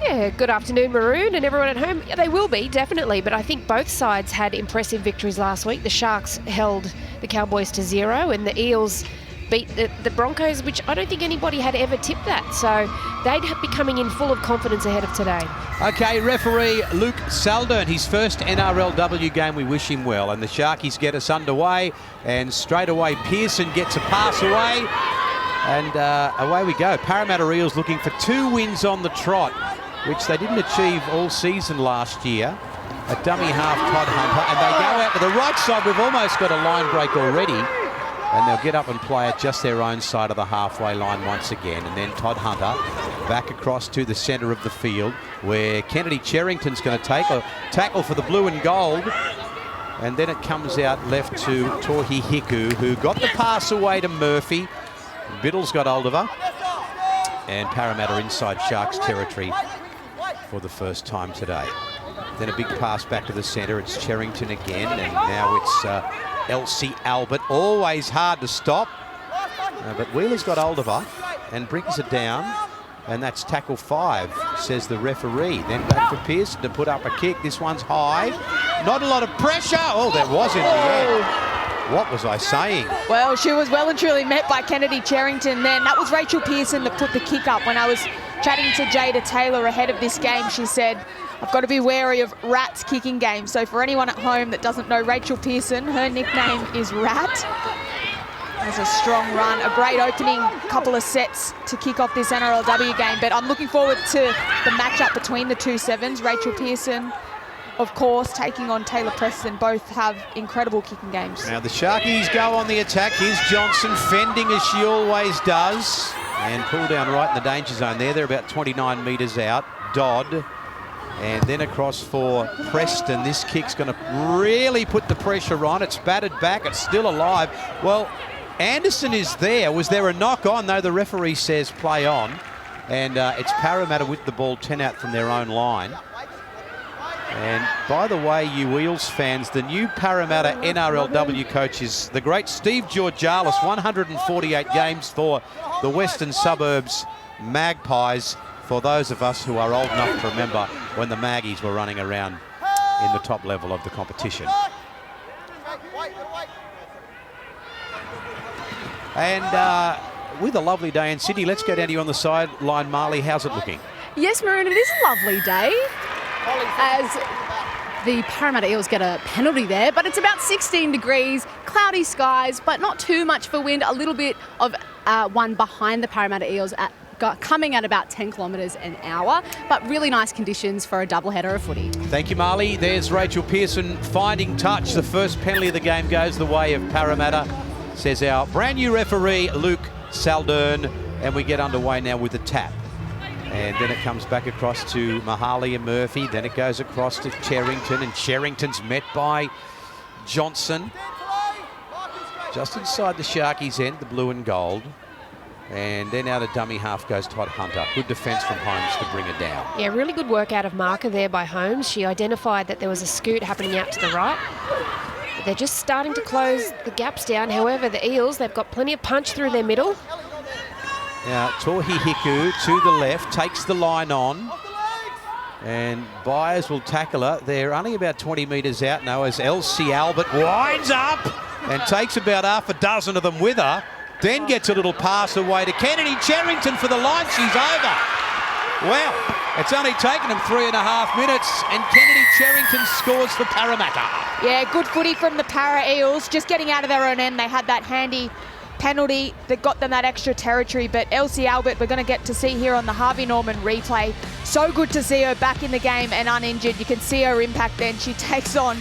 Yeah, good afternoon, Maroon, and everyone at home. Yeah, they will be, definitely, but I think both sides had impressive victories last week. The Sharks held the Cowboys to 0, and the Eels beat the Broncos, which I don't think anybody had ever tipped that. So they'd be coming in full of confidence ahead of today. Okay, referee Luke Saldern, his first NRLW game. We wish him well. And the Sharkies get us underway, and straight away Pearson gets a pass away, and away we go. Parramatta Eels looking for 2 wins on the trot, which they didn't achieve all season last year. A dummy half Todd Hunter, and they go out to the right side. We've almost got a line break already. And they'll get up and play at just their own side of the halfway line once again. And then Todd Hunter back across to the centre of the field, where Kennedy Cherrington's going to take a tackle for the blue and gold. And then it comes out left to Tohi Hiku, who got the pass away to Murphy. Biddle's got hold of her. And Parramatta inside Sharks territory for the first time today. Then a big pass back to the centre. It's Cherrington again, and now it's Elsie Albert. Always hard to stop, but Wheeler's got hold of her and brings her down, and that's tackle 5, says the referee. Then back for Pearson to put up a kick. This one's high. Not a lot of pressure. Oh, there was in the end. What was I saying? Well, she was well and truly met by Kennedy Cherrington then. That was Rachel Pearson that put the kick up. When I was chatting to Jada Taylor ahead of this game, she said, I've got to be wary of Rat's kicking game. So for anyone at home that doesn't know Rachel Pearson, her nickname is Rat. Has a strong run, a great opening couple of sets to kick off this NRLW game. But I'm looking forward to the matchup between the two sevens. Rachel Pearson, of course, taking on Taylor Preston. Both have incredible kicking games. Now the Sharkies go on the attack. Here's Johnson fending as she always does. And pull down right in the danger zone there. They're about 29 metres out. Dodd. And then across for Preston. This kick's going to really put the pressure on. It's batted back. It's still alive. Well, Anderson is there. Was there a knock on? No, the referee says play on. And it's Parramatta with the ball 10 out from their own line. And by the way, you Eels fans, the new Parramatta NRLW coach is the great Steve Georgalis. 148 games for the Western Suburbs Magpies. For those of us who are old enough to remember when the Maggies were running around in the top level of the competition. And with a lovely day in Sydney, let's go down to you on the sideline. Marley, how's it looking? Yes, Maroon, it is a lovely day as the Parramatta Eels get a penalty there, but it's about 16 degrees, cloudy skies, but not too much for wind, a little bit of one behind the Parramatta Eels coming at about 10 kilometres an hour, but really nice conditions for a doubleheader of footy. Thank you, Marley. There's Rachel Pearson finding touch. The first penalty of the game goes the way of Parramatta, says our brand new referee, Luke Saldern, and we get underway now with the tap. And then it comes back across to Mahali and Murphy. Then it goes across to Cherrington, and Cherrington's met by Johnson. Just inside the Sharkies' end, the blue and gold. And then out of dummy half goes Todd Hunter. Good defence from Holmes to bring her down. Yeah, really good work out of marker there by Holmes. She identified that there was a scoot happening out to the right. They're just starting to close the gaps down. However, the Eels, they've got plenty of punch through their middle. Now, Tohi Hiku to the left, takes the line on. And Byers will tackle her. They're only about 20 metres out now as Elsie Albert winds up and takes about half a dozen of them with her. Then gets a little pass away to Kennedy Cherrington for the line. She's over. Well, it's only taken them 3.5 minutes, and Kennedy Cherrington scores for Parramatta. Yeah, good footy from the Para Eels. Just getting out of their own end. They had that handy penalty that got them that extra territory. But Elsie Albert, we're going to get to see here on the Harvey Norman replay. So good to see her back in the game and uninjured. You can see her impact then. She takes on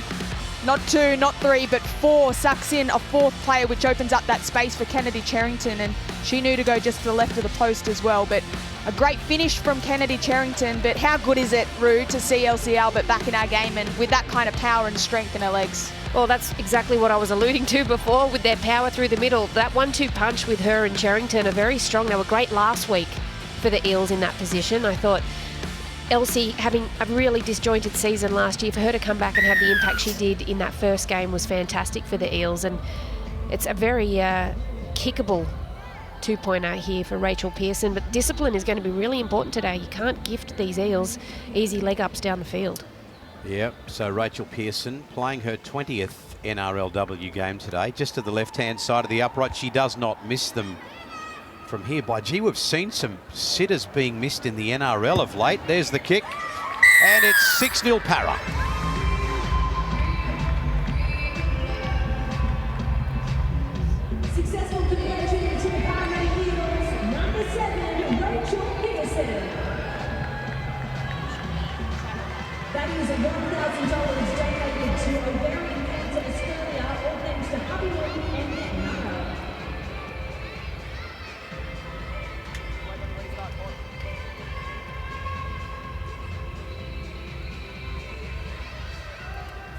not 2, not 3, but 4, sucks in a 4th player, which opens up that space for Kennedy Cherrington, and she knew to go just to the left of the post as well. But a great finish from Kennedy Cherrington. But how good is it, Rue, to see Elsie Albert back in our game and with that kind of power and strength in her legs? Well, that's exactly what I was alluding to before with their power through the middle. That 1-2 punch with her and Cherrington are very strong. They were great last week for the Eels in that position. I thought Elsie, having a really disjointed season last year, for her to come back and have the impact she did in that first game was fantastic for the Eels. And it's a very kickable 2-pointer here for Rachel Pearson. But discipline is going to be really important today. You can't gift these Eels easy leg ups down the field. Yep, so Rachel Pearson playing her 20th NRLW game today, just to the left-hand side of the upright. She does not miss them from here. By gee, we've seen some sitters being missed in the NRL of late. There's the kick, and it's 6-0 Para. Successful conversion to the Parramatta Eels, number 7, Rachel Pearson. That is $1,000 donated to Ovarian Cancer Australia, all thanks to Hubby Lobby and Nara.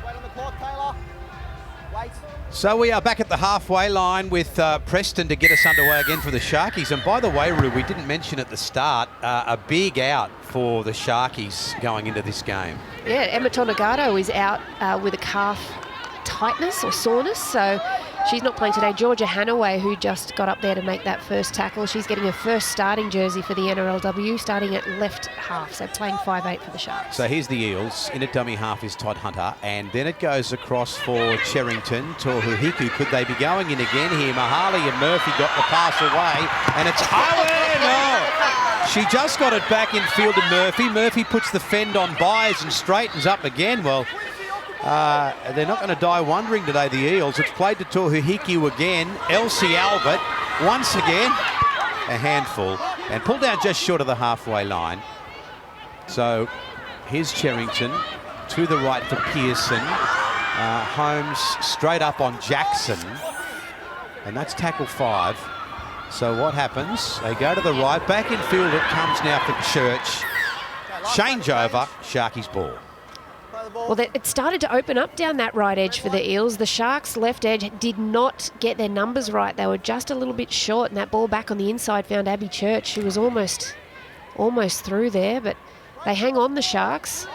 Wait on the clock, Taylor. Wait. So we are back at the halfway line with Preston to get us underway again for the Sharkies. And by the way, Roo, we didn't mention at the start, a big out for the Sharkies going into this game. Yeah, Emma Tonagato is out with a calf tightness or soreness, so she's not playing today. Georgia Hanaway, who just got up there to make that first tackle, she's getting her first starting jersey for the NRLW, starting at left half, so playing 5'8" for the Sharks. So here's the Eels. In at dummy half is Todd Hunter, and then it goes across for Cherrington. Tohuhiku, could they be going in again here? Mahali and Murphy got the pass away, and it's Owen! No! She just got it back in field to Murphy. Murphy puts the fend on buys and straightens up again. Well, they're not going to die wondering today, the Eels. It's played to Tohuhiku again. Elsie Albert, once again, a handful. And pulled down just short of the halfway line. So here's Cherrington to the right for Pearson. Holmes straight up on Jackson. And that's tackle 5. So what happens? They go to the right. Back in field it comes now for Church. Changeover, Sharkies ball. Well, it started to open up down that right edge for the Eels. The Sharks' left edge did not get their numbers right. They were just a little bit short, and that ball back on the inside found Abby Church, who was almost through there, but they hang on, the Sharks.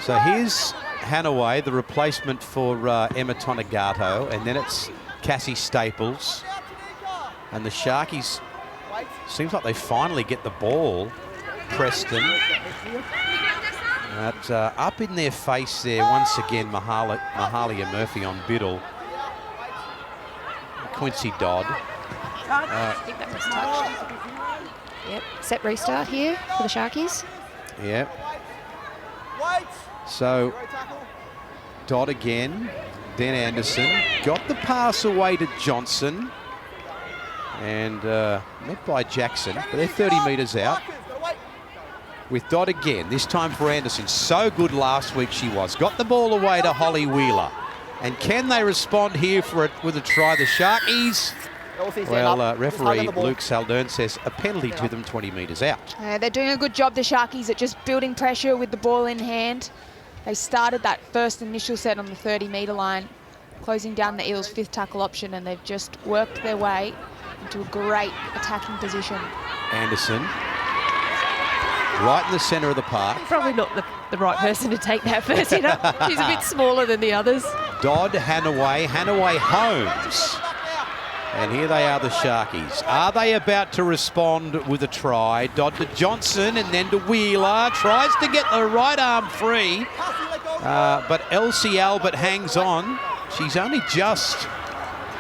So here's Hanaway, the replacement for Emma Tonagato, and then it's Cassie Staples. And the Sharkies, seems like they finally get the ball. Preston. But up in their face there, once again, Mahalia Murphy on Biddle. Quincy Dodd. I think that was touched. Yep, set restart here for the Sharkies. Yep. So, Dodd again, then Anderson. Got the pass away to Johnson. And met by Jackson, but they're 30 metres out. With Dodd again, this time for Anderson. So good last week she was. Got the ball away to Holly Wheeler. And can they respond here with a try? The Sharkies, well, referee Luke Saldern says a penalty to them 20 metres out. They're doing a good job, the Sharkies, at just building pressure with the ball in hand. They started that first initial set on the 30-metre line, closing down the Eels' 5th tackle option, and they've just worked their way into a great attacking position. Anderson, right in the centre of the park. Probably not the right person to take that first hitter. She's a bit smaller than the others. Dodd, Hanaway, Holmes. And here they are, the Sharkies. Are they about to respond with a try? Dodd to Johnson and then to Wheeler. Tries to get the right arm free. But Elsie Albert hangs on. She's only just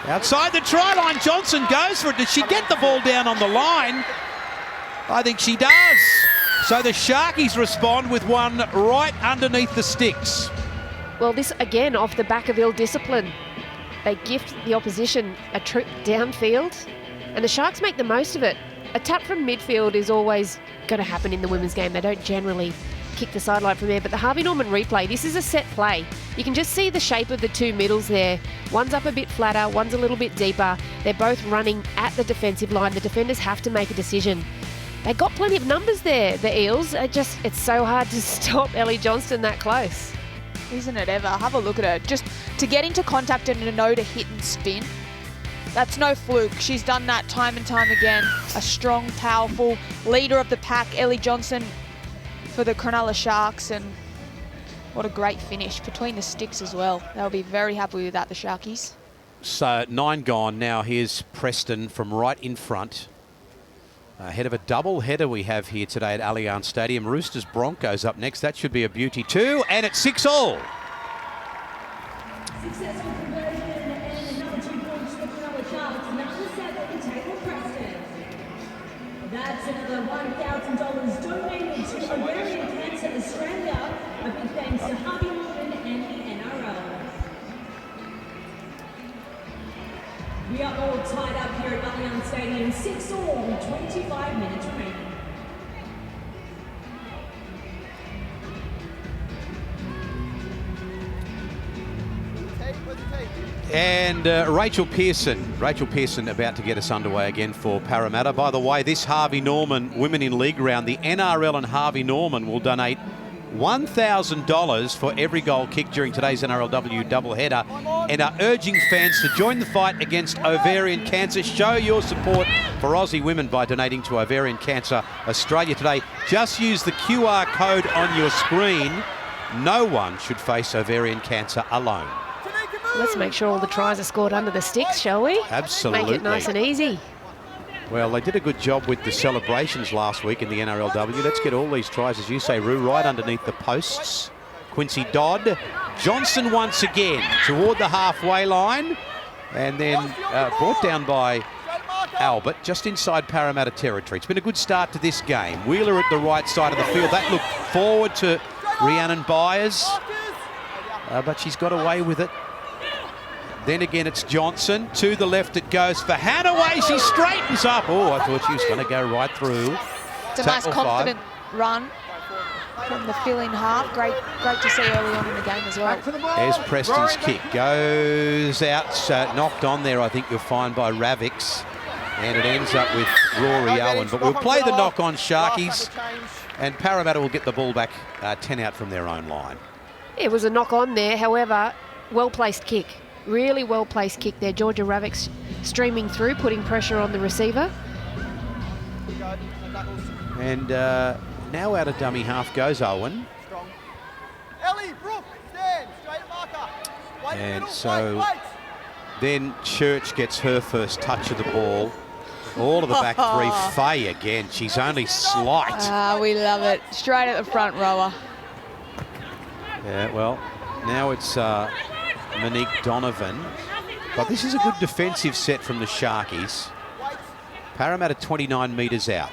outside the try line. Johnson goes for it. Did she get the ball down on the line? I think she does. So the Sharkies respond with one right underneath the sticks. Well, this again off the back of ill discipline. They gift the opposition a trip downfield, and the Sharks make the most of it. A tap from midfield is always going to happen in the women's game. They don't generally kick the sideline from there, but the Harvey Norman replay, this is a set play. You can just see the shape of the two middles there. One's up a bit flatter, one's a little bit deeper. They're both running at the defensive line. The defenders have to make a decision. They got plenty of numbers there, the Eels. It's so hard to stop Ellie Johnston that close. Isn't it ever? Have a look at her. Just to get into contact and to know to hit and spin, that's no fluke. She's done that time and time again. A strong, powerful leader of the pack, Ellie Johnston, for the Cronulla Sharks, and what a great finish between the sticks as well. They'll be very happy with that, the Sharkies. So 9 gone now. Here's Preston from right in front. Ahead of a double header we have here today at Allianz Stadium. Roosters Broncos up next. That should be a beauty too. And it's 6-all. Successful conversion and another 2 points for Cronulla Sharks. Number 7, Taylor Preston. That's another $1,000 donated to Ovarian Cancer Australia. A big thanks to Harvey Norman and the NRL. We are all tied up here at Allianz Stadium. 6-all, 25 minutes remaining. And Rachel Pearson about to get us underway again for Parramatta. By the way, this Harvey Norman Women in League round, the NRL and Harvey Norman will donate $1,000 for every goal kicked during today's NRLW doubleheader, and are urging fans to join the fight against ovarian cancer. Show your support for Aussie women by donating to Ovarian Cancer Australia today. Just use the QR code on your screen. No one should face ovarian cancer alone. Let's make sure all the tries are scored under the sticks, shall we? Absolutely. Make it nice and easy. Well, they did a good job with the celebrations last week in the NRLW. Let's get all these tries, as you say, Roo, right underneath the posts. Quincy Dodd. Johnson once again toward the halfway line, and then brought down by Albert just inside Parramatta territory. It's been a good start to this game. Wheeler at the right side of the field. That looked forward to Rhiannon Byers, but she's got away with it. Then again, it's Johnson. To the left it goes for Hanaway. She straightens up. Oh, I thought she was going to go right through. It's a nice confident run from the fill-in half. Great to see early on in the game as well. There's Preston's kick. Goes out, knocked on there, I think you'll find, by Ravix. And it ends up with Rory Owen. But we'll play the knock on Sharkies, and Parramatta will get the ball back 10 out from their own line. It was a knock on there, however, well-placed kick. Really well-placed kick there. Georgia Ravix streaming through, putting pressure on the receiver. And now out of dummy half goes Owen. Ellie, Brooke, stand, straight marker. And so then Church gets her first touch of the ball. All of the back three. Faye again. She's only slight. We love it. Straight at the front rower. Yeah, well, now it's Monique Donovan. But this is a good defensive set from the Sharkies. Parramatta 29 metres out.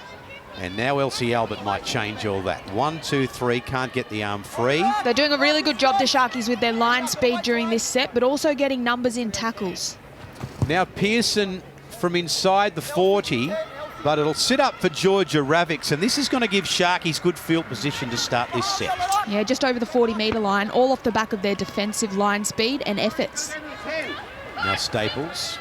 And now Elsie Albert might change all that. 1, 2, 3, can't get the arm free. They're doing a really good job, the Sharkies, with their line speed during this set, but also getting numbers in tackles. Now Pearson from inside the 40, but it'll sit up for Georgia Ravix, and this is going to give Sharkies good field position to start this set. Yeah, just over the 40-metre line, all off the back of their defensive line speed and efforts. Now Staples.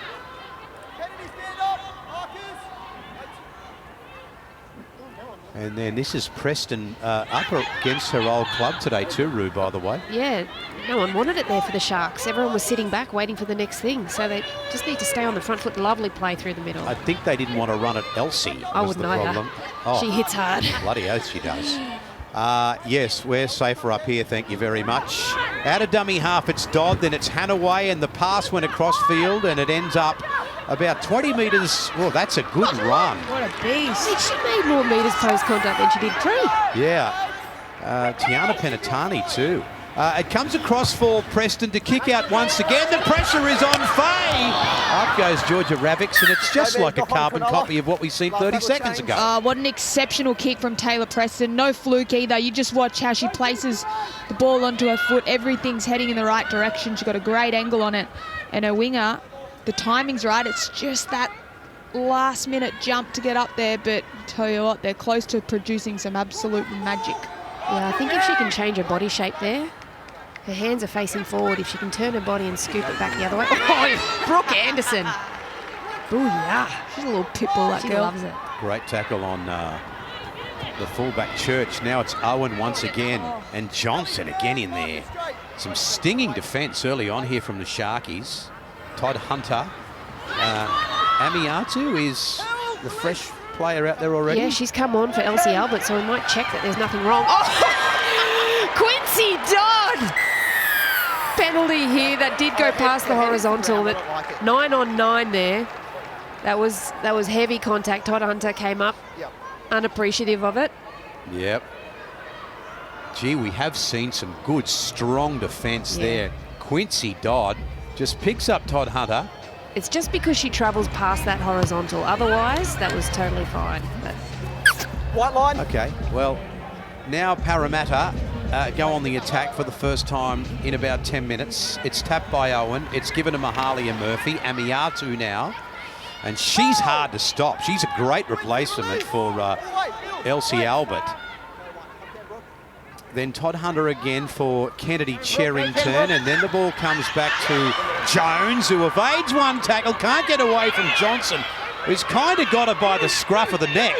And then this is Preston up against her old club today too, Roo, by the way. Yeah, no one wanted it there for the Sharks. Everyone was sitting back waiting for the next thing. So they just need to stay on the front foot. Lovely play through the middle. I think they didn't want to run at Elsie. I wouldn't either. Oh, she hits hard. Bloody oath she does. Yes, we're safer up here, thank you very much. Out of dummy half, it's Dodd, then it's Hanaway, and the pass went across field, and it ends up about 20 metres. Well, that's a good run. What a beast. She made more metres post-contact than she did pre. Yeah. Tiana Penatani too. It comes across for Preston to kick out once again. The pressure is on Faye. Up goes Georgia Ravix, and it's just like a carbon copy of what we've seen 30 seconds ago. What an exceptional kick from Taylor Preston. No fluke either. You just watch how she places the ball onto her foot. Everything's heading in the right direction. She's got a great angle on it. And her winger, the timing's right. It's just that last-minute jump to get up there. But I tell you what, they're close to producing some absolute magic. Yeah, I think if she can change her body shape there, her hands are facing forward. If she can turn her body and scoop it back the other way. Oh, Brooke Anderson. Booyah. She's a little pit bull, that She girl. loves it. Great tackle on the fullback Church. Now it's Owen once again, and Johnson again in there. Some stinging defence early on here from the Sharkies. Todd Hunter. Amiatu is the fresh player out there already. Yeah, she's come on for Elsie Albert, so we might check that there's nothing wrong. Oh! Quincy Dodd! penalty here that did go past the horizontal. That 9 on 9 there. That was heavy contact. Todd Hunter came up unappreciative of it. Yep. Gee, we have seen some good, strong defence there. Quincy Dodd just picks up Todd Hunter. It's just because she travels past that horizontal. Otherwise, that was totally fine. But White line. Okay, well, now Parramatta go on the attack for the first time in about 10 minutes. It's tapped by Owen. It's given to Mahalia Murphy. Amiatu now. And she's hard to stop. She's a great replacement for Elsie Albert. Then Todd Hunter again for Kennedy Cherrington, and then the ball comes back to Jones, who evades one tackle, can't get away from Johnson, who's kind of got her by the scruff of the neck.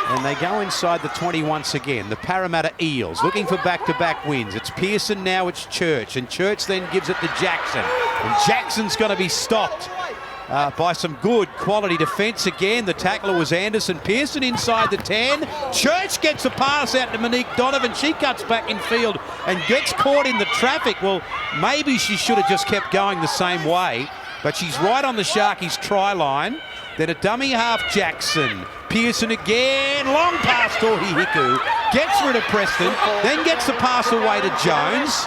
And they go inside the 20 once again. The Parramatta Eels looking for back-to-back wins. It's Pearson, now it's Church, and Church then gives it to Jackson. And Jackson's going to be stopped by some good quality defence again. The tackler was Anderson. Pearson inside the 10. Church gets a pass out to Monique Donovan. She cuts back in field and gets caught in the traffic. Well, maybe she should have just kept going the same way, but she's right on the Sharkies' try line. Then a dummy half Jackson. Pearson again, long pass to Hiku. Gets rid of Preston, then gets the pass away to Jones.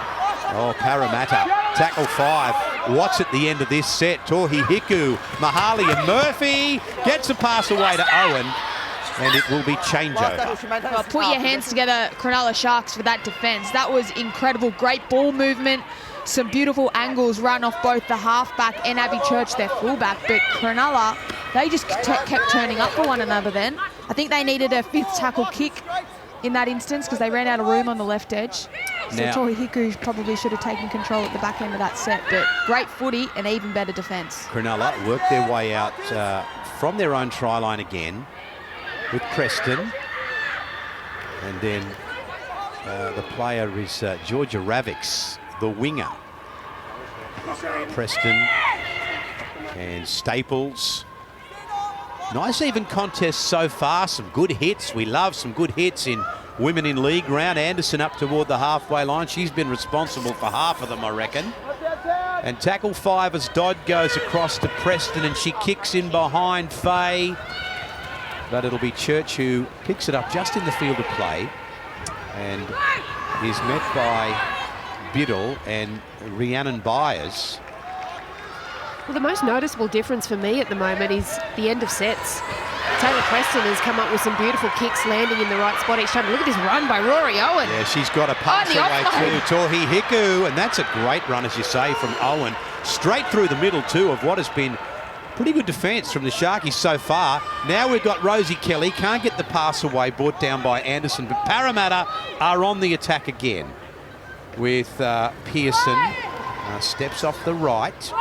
Oh, Parramatta, tackle 5. What's at the end of this set? Tohi Hiku, Mahalia Murphy gets a pass away to Owen, and it will be changeover. Well, put your hands together, Cronulla Sharks, for that defence. That was incredible. Great ball movement. Some beautiful angles run off both the halfback and Abby Church, their fullback. But Cronulla, they just kept turning up for one another then. I think they needed a 5th tackle kick in that instance because they ran out of room on the left edge. So Tohi Hiku probably should have taken control at the back end of that set. But great footy and even better defence. Cronulla worked their way out from their own try line again with Preston. And then the player is Georgia Ravix, the winger. Preston and Staples. Nice even contest so far, some good hits. We love some good hits in Women in League round. Anderson up toward the halfway line. She's been responsible for half of them, I reckon. And tackle 5 as Dodd goes across to Preston and she kicks in behind Faye. But it'll be Church who picks it up just in the field of play and is met by Biddle and Rhiannon Byers. well, the most noticeable difference for me at the moment is the end of sets. Taylor Preston has come up with some beautiful kicks, landing in the right spot each time. Look at this run by Rory Owen. Yeah, she's got a pass away to Tohi Hiku, and that's a great run, as you say, from Owen. Straight through the middle, too, of what has been pretty good defence from the Sharkies so far. Now we've got Rosie Kelly, can't get the pass away, brought down by Anderson, but Parramatta are on the attack again with Pearson. Steps off the right.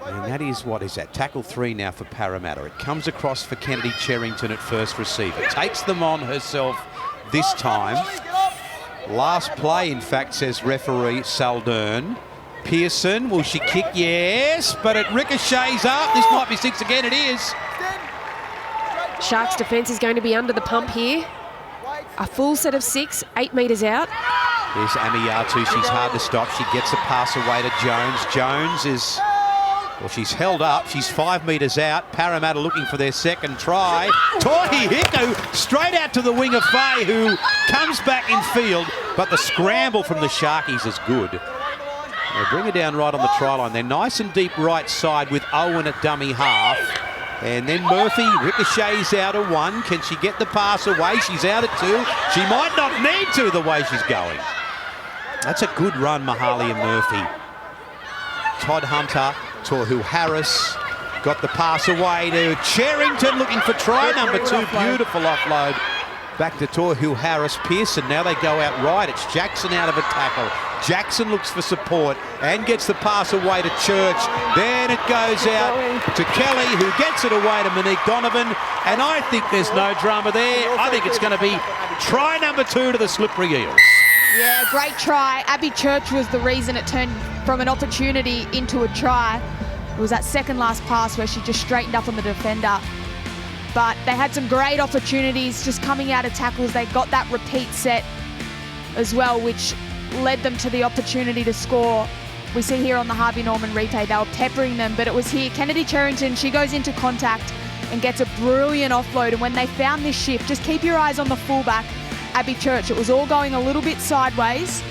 And that is, what is that? Tackle 3 now for Parramatta. It comes across for Kennedy Cherrington at first receiver. Takes them on herself this time. Last play, in fact, says referee Saldern. Pearson, will she kick? Yes, but it ricochets up. This might be 6 again. It is. Sharks defence is going to be under the pump here. A full set of 6, 8 metres out. There's Amiatu. She's hard to stop. She gets a pass away to Jones. Jones is... well, she's held up. She's 5 metres out. Parramatta looking for their second try. Tohi Hiku straight out to the wing of Faye, who comes back in field. But the scramble from the Sharkies is good. They bring her down right on the try line. They're nice and deep right side with Owen at dummy half. And then Murphy ricochets out of 1. Can she get the pass away? She's out at 2. She might not need to the way she's going. That's a good run, Mahalia Murphy. Todd Hunter, Tohu Harris got the pass away to Cherrington, looking for try number 2. Beautiful offload back to Tohu Harris. Pearson, now they go out right. It's Jackson out of a tackle. Jackson looks for support and gets the pass away to Church. Then it goes out to Kelly, who gets it away to Monique Donovan. And I think there's no drama there. I think it's going to be try number 2 to the Slippery Eels. Yeah, great try. Abby Church was the reason it turned from an opportunity into a try. It was that second last pass where she just straightened up on the defender. But they had some great opportunities just coming out of tackles. They got that repeat set as well, which led them to the opportunity to score. We see here on the Harvey Norman replay, they were peppering them, but it was here. Kennedy Cherrington, she goes into contact and gets a brilliant offload. And when they found this shift, just keep your eyes on the fullback, Abby Church. It was all going a little bit sideways.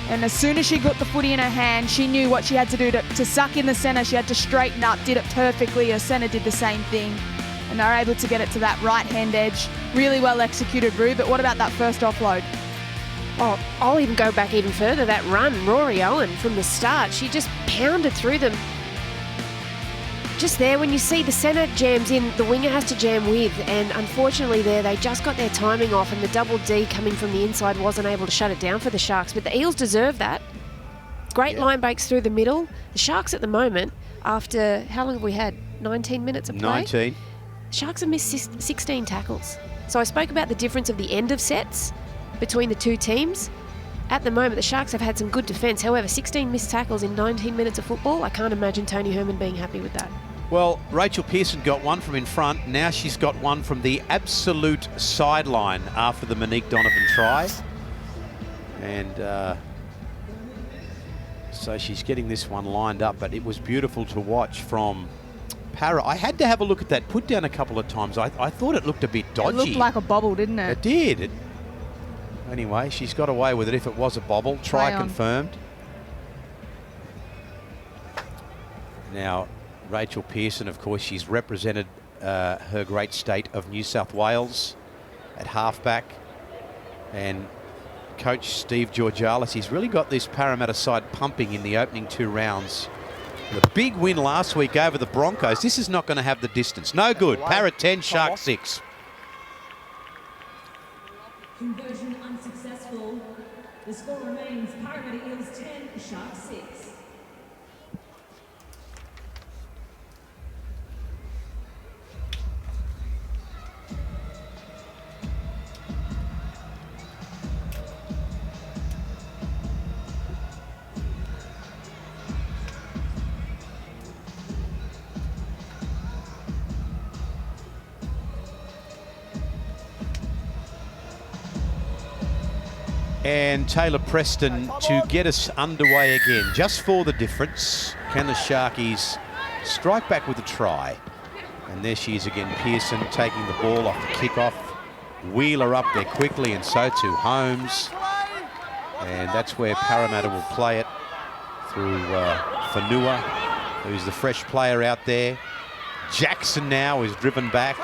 And as soon as she got the footy in her hand, she knew what she had to do to suck in the centre. She had to straighten up, did it perfectly. Her centre did the same thing. And they were able to get it to that right-hand edge. Really well executed, Rue. But what about that first offload? Oh, I'll even go back even further. That run, Rory Owen, from the start, she just pounded through them. Just there, when you see the centre jams in, the winger has to jam with, and unfortunately there, they just got their timing off, and the double D coming from the inside wasn't able to shut it down for the Sharks. But the Eels deserve that. Great line breaks through the middle. The Sharks at the moment, after, how long have we had? 19 minutes of play? 19. Sharks have missed 16 tackles. So I spoke about the difference of the end of sets between the two teams. At the moment, the Sharks have had some good defence. However, 16 missed tackles in 19 minutes of football. I can't imagine Tony Herman being happy with that. Well, Rachel Pearson got one from in front. Now she's got one from the absolute sideline after the Monique Donovan try. And so she's getting this one lined up, but it was beautiful to watch from Para. I had to have a look at that put down a couple of times. I thought it looked a bit dodgy. It looked like a bobble, didn't it? It did. Anyway, she's got away with it if it was a bobble. Try confirmed. Now, Rachel Pearson, of course, she's represented her great state of New South Wales at halfback. And Coach Steve Georgalis, he's really got this Parramatta side pumping in the opening 2 rounds. The big win last week over the Broncos. This is not going to have the distance. No good. Parrot 10, Shark 6. Conversion unsuccessful. The score remains Parramatta Eels 10, Sharks 6. And Taylor Preston to get us underway again. Just for the difference, can the Sharkies strike back with a try? And there she is again, Pearson taking the ball off the kickoff. Wheeler up there quickly, and so too Holmes. And that's where Parramatta will play it through Fanua, who's the fresh player out there. Jackson now is driven back.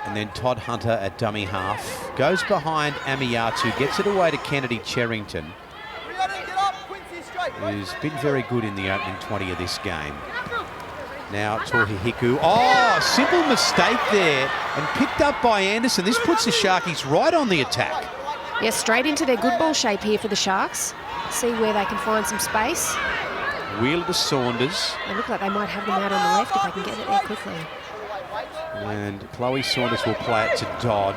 And then Todd Hunter at dummy half. Goes behind Amiatu, gets it away to Kennedy Cherrington, who's been very good in the opening 20 of this game. Now Tohi Hiku. Oh, simple mistake there, and picked up by Anderson. This puts the Sharkies right on the attack. Yeah, straight into their good ball shape here for the Sharks. See where they can find some space. Wheeler to Saunders. They look like they might have them out on the left if they can get it there quickly. And Chloe Saunders will play it to Dodd.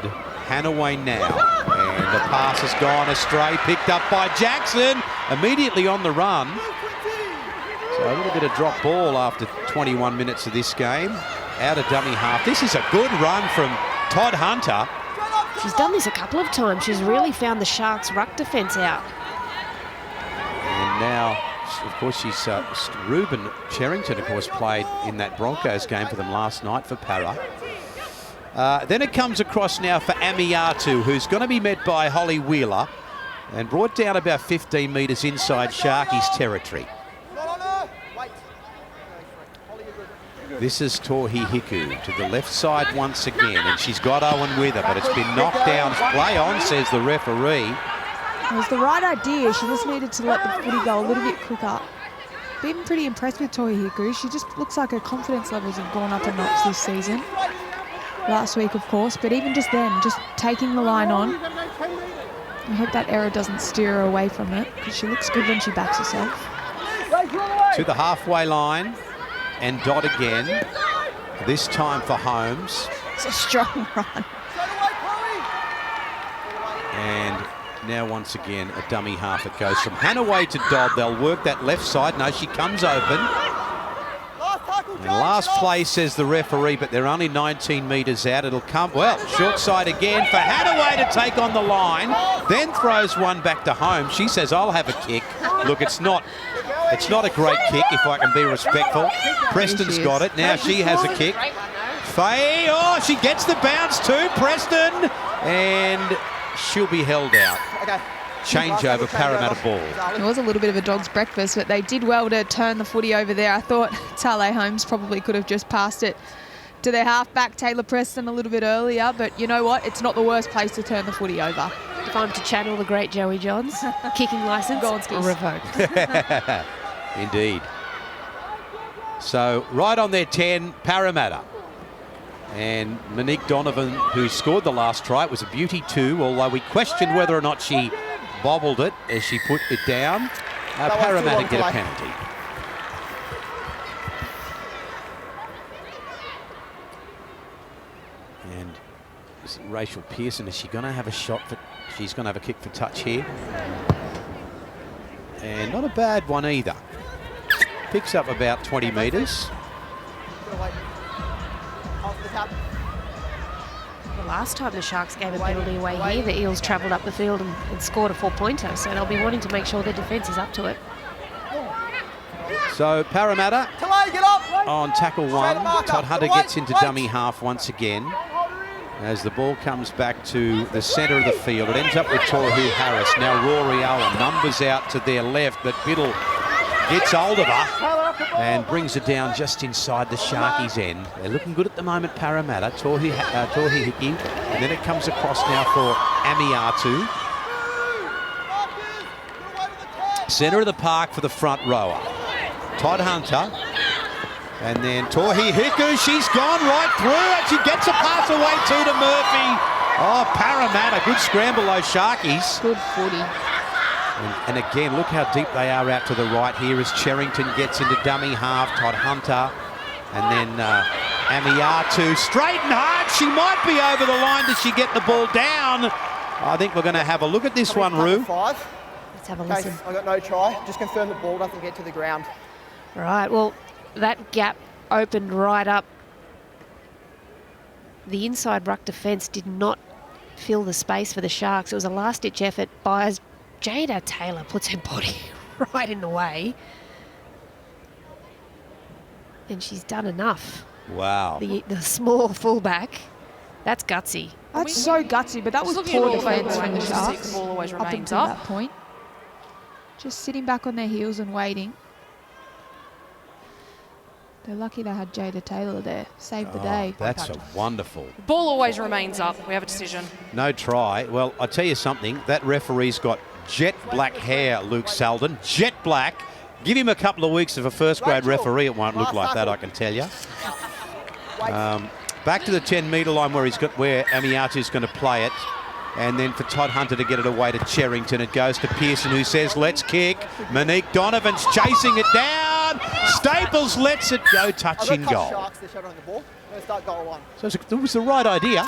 Hanaway now. And the pass has gone astray. Picked up by Jackson. Immediately on the run. So a little bit of drop ball after 21 minutes of this game. Out of dummy half. This is a good run from Todd Hunter. She's done this a couple of times. She's really found the Sharks' ruck defence out. And now, of course, she's Ruben Cherrington, of course, played in that Broncos game for them last night for Para. Then it comes across now for Amiatu, who's going to be met by Holly Wheeler and brought down about 15 metres inside Sharkies territory. This is Tohi Hiku to the left side once again, and she's got Owen with her, but it's been knocked down. Play on, says the referee. It was the right idea. She just needed to let the footy go a little bit quicker. Been pretty impressed with Tohi Hiku. She just looks like her confidence levels have gone up a notch this season. Last week, of course, but even just then, just taking the line on. I hope that error doesn't steer her away from it, because she looks good when she backs herself. To the halfway line, and Dodd again. This time for Holmes. It's a strong run. And now once again a dummy half. It goes from Hanaway to Dodd. They'll work that left side. No, she comes open. And last place, says the referee, but they're only 19 metres out. It'll come, well, short side again for Hadaway to take on the line, then throws one back to home. She says, I'll have a kick. Look, it's not a great kick, if I can be respectful. Preston's got it. Now she has a kick. Faye, oh, she gets the bounce too, Preston. And she'll be held out. Okay. Change over, Parramatta ball. It was a little bit of a dog's breakfast, but they did well to turn the footy over there. I thought Tale Holmes probably could have just passed it to their halfback, Taylor Preston, a little bit earlier, but you know what? It's not the worst place to turn the footy over. If I'm to channel the great Joey Johns, kicking licence revoked. Indeed. So right on their 10, Parramatta. And Monique Donovan, who scored the last try, it was a beauty too, although we questioned whether or not she bobbled it as she put it down. Parramatta get a penalty. And Rachel Pearson, is she going to have a shot for, she's going to have a kick for touch here. And not a bad one either. Picks up about 20 metres. The last time the Sharks gave a penalty away here, the Eels travelled up the field and scored a 4-pointer, so they'll be wanting to make sure their defence is up to it. So Parramatta on tackle one. Todd Hunter gets into dummy half once again. As the ball comes back to the centre of the field, it ends up with Tohu Harris. Now Rory Owen, numbers out to their left, but Biddle gets hold of her and brings it down just inside the Sharkies' end. They're looking good at the moment, Parramatta. Tohi Hickey, and then it comes across now for Amiatu. Centre of the park for the front rower. Todd Hunter. And then Tohi Hiku, she's gone right through and she gets a pass away too to Murphy. Oh, Parramatta, good scramble those Sharkies. Good footy. And again, look how deep they are out to the right here as Cherrington gets into dummy half. Todd Hunter and then Amiatu straight and hard. She might be over the line. Does she get the ball down? I think we're going to have a look at this one, Roo. Let's have a listen. I got no try. Just confirm the ball doesn't get to the ground. Right, well, that gap opened right up. The inside ruck defence did not fill the space for the Sharks. It was a last-ditch effort by Jada Taylor puts her body right in the way. And she's done enough. Wow. The small fullback, that's gutsy. That's so gutsy, but that was poor defence from the Sharks. The ball always up remains until up. that point. Just sitting back on their heels and waiting. They're lucky they had Jada Taylor there. Saved the day. That's a wonderful. The ball always remains up. We have a decision. No try. Well, I'll tell you something. That referee's got jet black hair, Luke Selden. Jet black. Give him a couple of weeks of a first-grade referee, it won't look like that, I can tell you. Back to the 10-metre line where Amiatu's going to play it. And then for Todd Hunter to get it away to Cherrington. It goes to Pearson, who says, let's kick. Monique Donovan's chasing it down. Staples lets it go, touch in goal. So it was the right idea.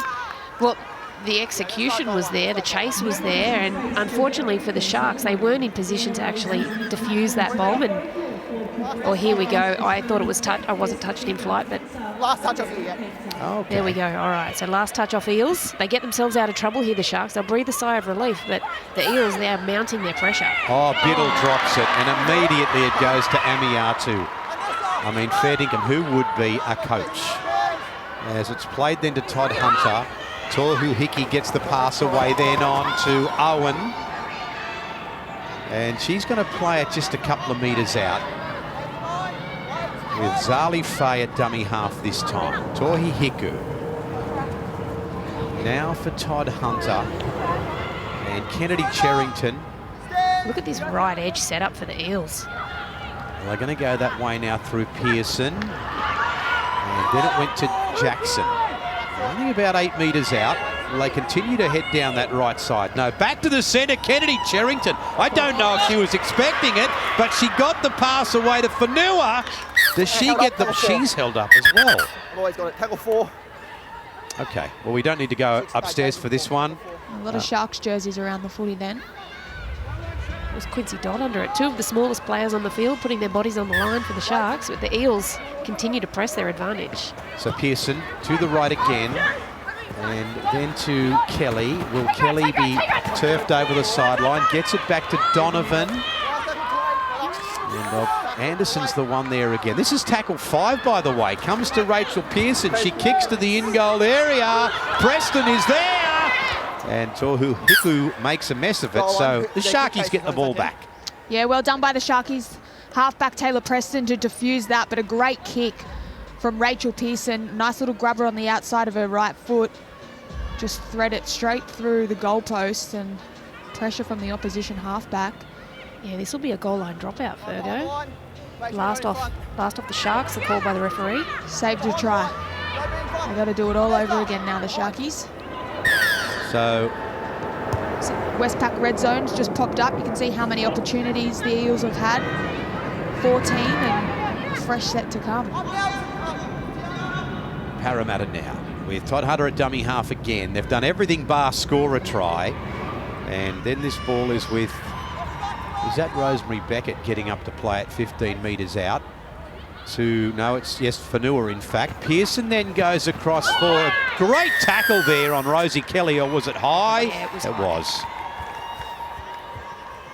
Well, the execution was there, the chase was there, and unfortunately for the Sharks, they weren't in position to actually defuse that bomb. And here we go. I thought it was touched. I wasn't touched in flight, but Last touch off you, Okay. there we go. All right, so last touch off Eels. They get themselves out of trouble here, the Sharks. They'll breathe a sigh of relief, but the Eels, they're mounting their pressure. Oh, Biddle drops it, and immediately it goes to Amiatu. I mean, fair dinkum, who would be a coach? As it's played then to Todd Hunter. Tohu Hickey gets the pass away then on to Owen. And she's going to play it just a couple of metres out. With Zali Faye at dummy half this time. Tohi Hiku. Now for Todd Hunter. And Kennedy Cherrington. Look at this right edge setup for the Eels. Well, they're going to go that way now through Pearson. And then it went to Jackson. Only about 8 metres out. Will they continue to head down that right side? No, back to the centre, Kennedy Cherrington. I don't know if she was expecting it, but she got the pass away to Fanua. Does she get the... She's held up as well. I've always got it. Tackle 4. Okay, well, we don't need to go upstairs for this one. A lot of Sharks jerseys around the footy then. was Quincy Dodd under it. Two of the smallest players on the field putting their bodies on the line for the Sharks, but the Eels continue to press their advantage. So Pearson to the right again, and then to Kelly. Will Kelly be turfed over the sideline? Gets it back to Donovan. And Anderson's the one there again. This is tackle 5, by the way. Comes to Rachel Pearson. She kicks to the in-goal area. Preston is there. And Tohu Hiku makes a mess of it. So the Sharkies get the ball back. Yeah, well done by the Sharkies. Halfback Taylor Preston to defuse that, but a great kick from Rachel Pearson. Nice little grabber on the outside of her right foot. Just thread it straight through the goalpost, and pressure from the opposition halfback. Yeah, this will be a goal line dropout, Fergo. Last off the Sharks, the call by the referee. Saved a try. They got to do it all over again now, the Sharkies. So Westpac red zone's just popped up. You can see how many opportunities the Eels have had. 14 and a fresh set to come. Parramatta now with Todd Hunter at dummy half again. They've done everything bar score a try. And then this ball is with, is that Rosemary Beckett getting up to play at 15 metres out? No, it's, yes, Fanua in fact. Pearson then goes across for a great tackle there on Rosie Kelly, or was it high? Yeah, it was.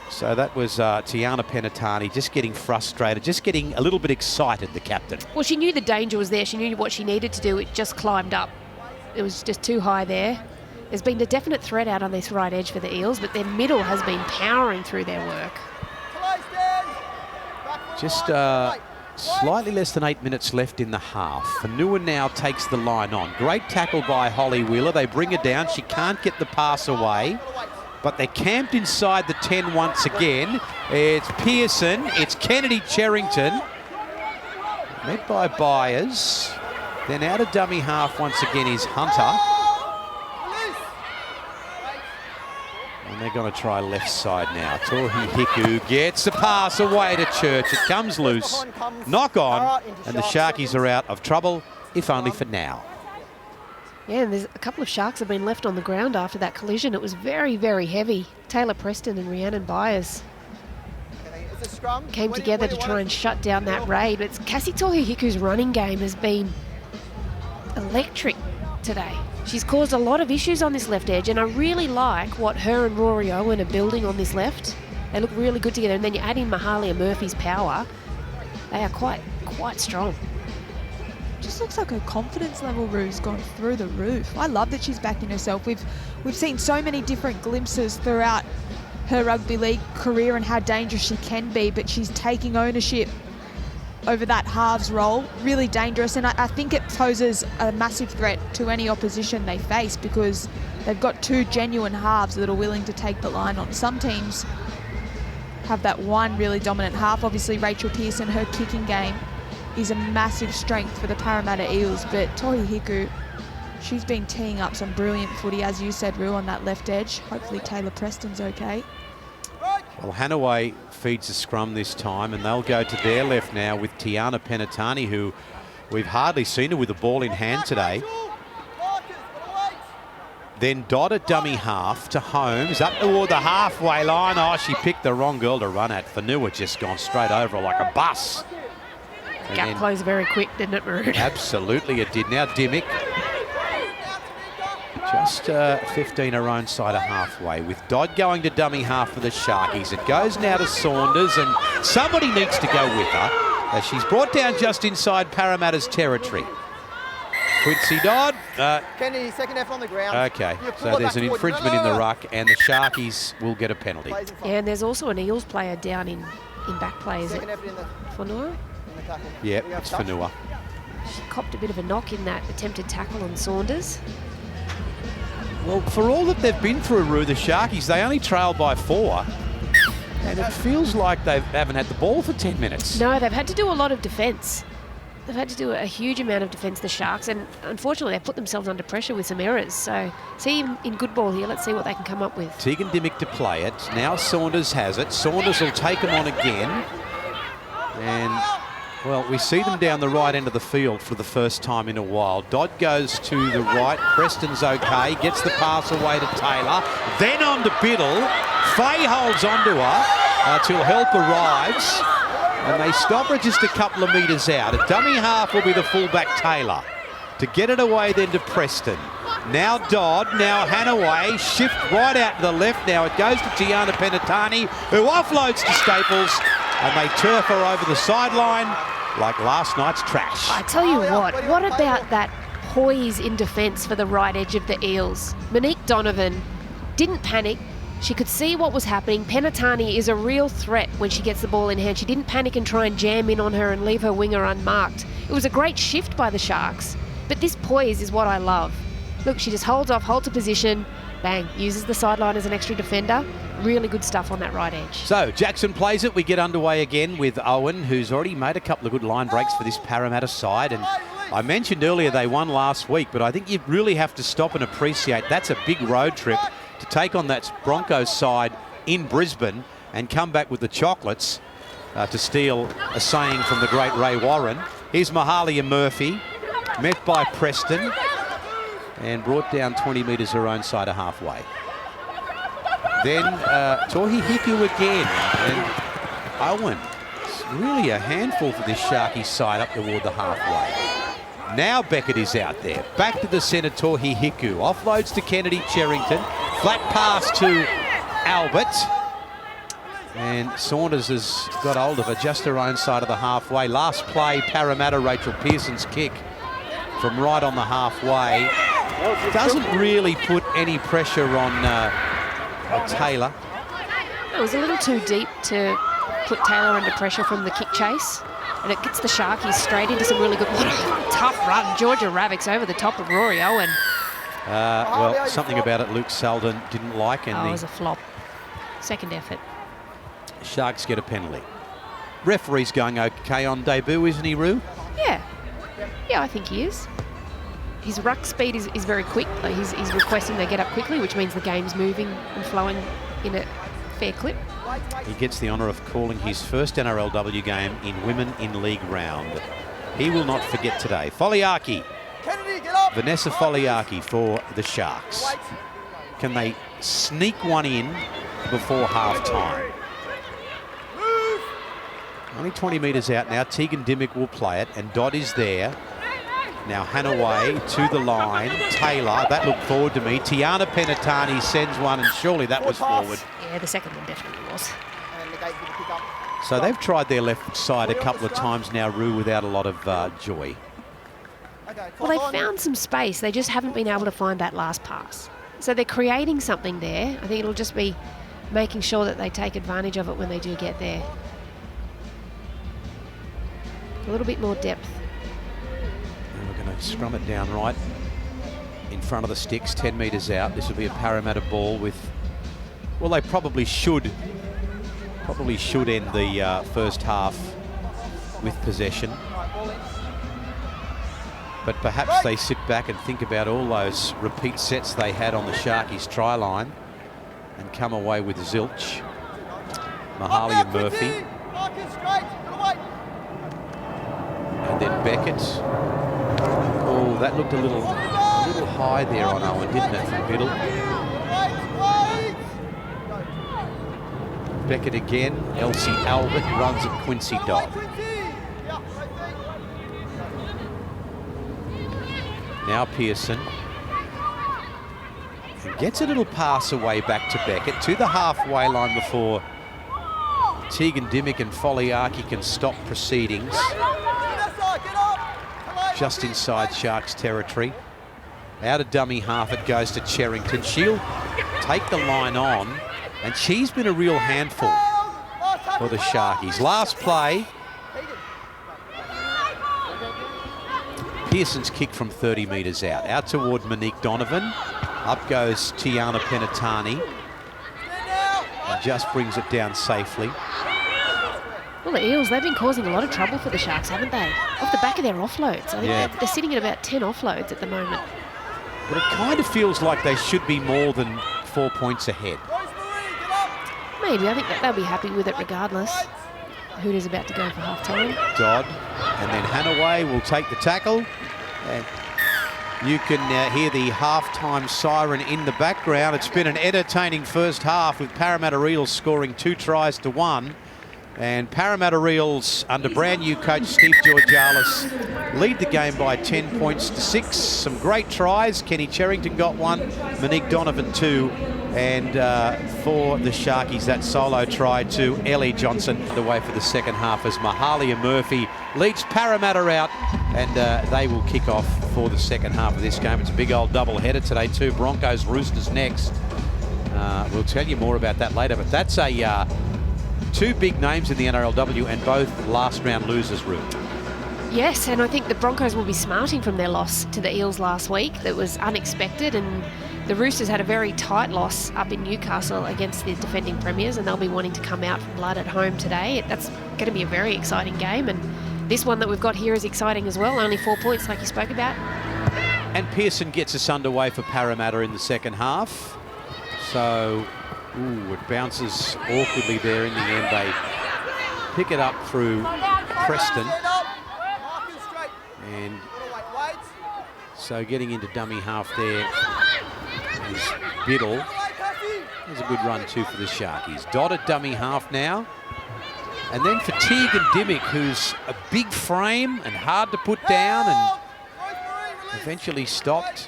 So that was Tiana Penatani just getting frustrated, just getting a little bit excited, the captain. Well, she knew the danger was there. She knew what she needed to do. It just climbed up. It was just too high there. There's been a definite threat out on this right edge for the Eels, but their middle has been powering through their work. Just slightly less than 8 minutes left in the half. Fanua now takes the line on. Great tackle by Holly Wheeler. They bring her down. She can't get the pass away, but they're camped inside the 10 once again. It's Pearson. It's Kennedy Cherrington. Met by Byers. Then out of dummy half once again is Hunter. And they're going to try left side now. Tohi Hiku gets the pass away to Church. It comes loose. Knock on. And the Sharkies are out of trouble, if only for now. Yeah, and there's a couple of Sharks have been left on the ground after that collision. It was very, very heavy. Taylor Preston and Rhiannon Byers came together to try and shut down that raid. But Cassie Tohi Hiku's running game has been electric today. She's caused a lot of issues on this left edge, and I really like what her and Rory Owen are building on this left. They look really good together, and then you add in Mahalia Murphy's power. They are quite strong. Just looks like her confidence level, Rue's gone through the roof. I love that she's backing herself. We've seen so many different glimpses throughout her rugby league career and how dangerous she can be, but she's taking ownership over that halves role. Really dangerous, and I think it poses a massive threat to any opposition they face, because they've got two genuine halves that are willing to take the line on. Some teams have that one really dominant half. Obviously Rachel Pearson, her kicking game is a massive strength for the Parramatta Eels, but Tohi Hiku, she's been teeing up some brilliant footy, as you said, Rue, on that left edge. Hopefully Taylor Preston's okay. Well, Hanaway feeds the scrum this time, and they'll go to their left now with Tiana Penatani, who we've hardly seen her with the ball in hand today. Then Dodd at dummy half to Holmes, up toward the halfway line. Oh, she picked the wrong girl to run at. Fanua just gone straight over her like a bus. And Gap closed very quick, didn't it, Maroon? Absolutely it did. Now Dimmick. Just 15 her own side of halfway, with Dodd going to dummy half for the Sharkies. It goes now to Saunders, and somebody needs to go with her as she's brought down just inside Parramatta's territory. Quincy Dodd. Kennedy, second F on the ground. Okay, so there's an infringement in the ruck, and the Sharkies will get a penalty. Yeah, and there's also an Eels player down in back play, is it? Fanua? Yep, it's Fanua. She copped a bit of a knock in that attempted tackle on Saunders. Well, for all that they've been through, Rue, the Sharkies, they only trail by 4. And it feels like they haven't had the ball for 10 minutes. No, they've had to do a lot of defence. They've had to do a huge amount of defence, the Sharks, and unfortunately they've put themselves under pressure with some errors. So, see in good ball here. Let's see what they can come up with. Tegan Dimmick to play it. Now Saunders has it. Saunders will take him on again. And, well, we see them down the right end of the field for the first time in a while. Dodd goes to the right. Preston's okay. Gets the pass away to Taylor. Then on to Biddle. Faye holds onto her. till help arrives. And they stop her just a couple of metres out. A dummy half will be the fullback Taylor. To get it away then to Preston. Now Dodd, now Hanaway, shift right out to the left. Now it goes to Tiana Penatani, who offloads to Staples, and they turf her over the sideline like last night's trash. I tell you what about that poise in defence for the right edge of the Eels? Monique Donovan didn't panic. She could see what was happening. Penatani is a real threat when she gets the ball in hand. She didn't panic and try and jam in on her and leave her winger unmarked. It was a great shift by the Sharks, but this poise is what I love. Look, she just holds off, holds a position, bang, uses the sideline as an extra defender. Really good stuff on that right edge. So Jackson plays it. We get underway again with Owen, who's already made a couple of good line breaks for this Parramatta side. And I mentioned earlier they won last week, but I think you really have to stop and appreciate that's a big road trip to take on that Broncos side in Brisbane and come back with the chocolates, to steal a saying from the great Ray Warren. Here's Mahalia Murphy, met by Preston, and brought down 20 metres her own side of halfway. Then Tohi Hiku again, and Owen. It's really a handful for this Sharky side up toward the halfway. Now Beckett is out there. Back to the centre, Tohi Hiku. Offloads to Kennedy Cherrington. Flat pass to Albert. And Saunders has got hold of her just her own side of the halfway. Last play, Parramatta, Rachel Pearson's kick from right on the halfway. Doesn't really put any pressure on Taylor. It was a little too deep to put Taylor under pressure from the kick chase. And it gets the Sharkies straight into some really good... What a tough run. Georgia Ravix over the top of Rory Owen. Well, something about it Luke Selden didn't like. And it was a flop. Second effort. Sharks get a penalty. Referee's going okay on debut, isn't he, Roo? Yeah. Yeah, I think he is. His ruck speed is very quick. Like he's requesting they get up quickly, which means the game's moving and flowing in a fair clip. He gets the honour of calling his first NRLW game in Women in League round. He will not forget today. Foliaki. Vanessa Foliaki for the Sharks. Can they sneak one in before half-time? Only 20 metres out now. Tegan Dimmick will play it, and Dodd is there. Now Hanaway to the line. Taylor, that looked forward to me. Tiana Penatani sends one, and surely that was forward. Yeah, the second one definitely was. So they've tried their left side a couple of times now, Roo, without a lot of joy. Well, they found some space. They just haven't been able to find that last pass. So they're creating something there. I think it'll just be making sure that they take advantage of it when they do get there. A little bit more depth. And we're going to scrum it down right in front of the sticks, 10 metres out. This will be a Parramatta ball with, well, they probably should end the first half with possession. But perhaps they sit back and think about all those repeat sets they had on the Sharkies try line and come away with zilch. Mahalia Murphy. And then Beckett. Oh, that looked a little high there on Owen, didn't it, from middle? Beckett again. Elsie Albert runs at Quincy Dodd. Now Pearson. And gets a little pass away back to Beckett to the halfway line before Tegan Dimmick and Foliaki can stop proceedings. Just inside Sharks territory. Out of dummy half it goes to Cherrington. She'll take the line on, and she's been a real handful for the Sharkies. Last play. Pearson's kick from 30 metres out toward Monique Donovan. Up goes Tiana Penatani. And just brings it down safely. Well, the Eels, they've been causing a lot of trouble for the Sharks, haven't they? Off the back of their offloads. I think they're sitting at about 10 offloads at the moment. But it kind of feels like they should be more than 4 points ahead. Maybe. I think that they'll be happy with it regardless. Hooters about to go for half-time. Dodd. And then Hanaway will take the tackle. And You can hear the halftime siren in the background. It's been an entertaining first half with Parramatta Eels scoring 2 tries to 1. And Parramatta Eels, under brand new coach Steve Georgalis, lead the game by 10 points to 6. Some great tries. Kenny Cherrington got one, Monique Donovan 2. And for the Sharkies, that solo try to Ellie Johnson. The way for the second half as Mahalia Murphy leads Parramatta out, and they will kick off for the second half of this game. It's a big old double-header today too. Broncos, Roosters next. We'll tell you more about that later, but that's a 2 big names in the NRLW and both last-round losers, Rue. Yes, and I think the Broncos will be smarting from their loss to the Eels last week. That was unexpected, and the Roosters had a very tight loss up in Newcastle against the defending premiers, and they'll be wanting to come out from blood at home today. That's going to be a very exciting game, and this one that we've got here is exciting as well. Only 4 points, like you spoke about. And Pearson gets us underway for Parramatta in the second half. So, it bounces awkwardly there in the end. They pick it up through Preston. And so getting into dummy half there is Biddle. There's a good run too for the Sharkies. Dodd at dummy half now. And then for Teague and Dimmick, who's a big frame and hard to put down, and eventually stopped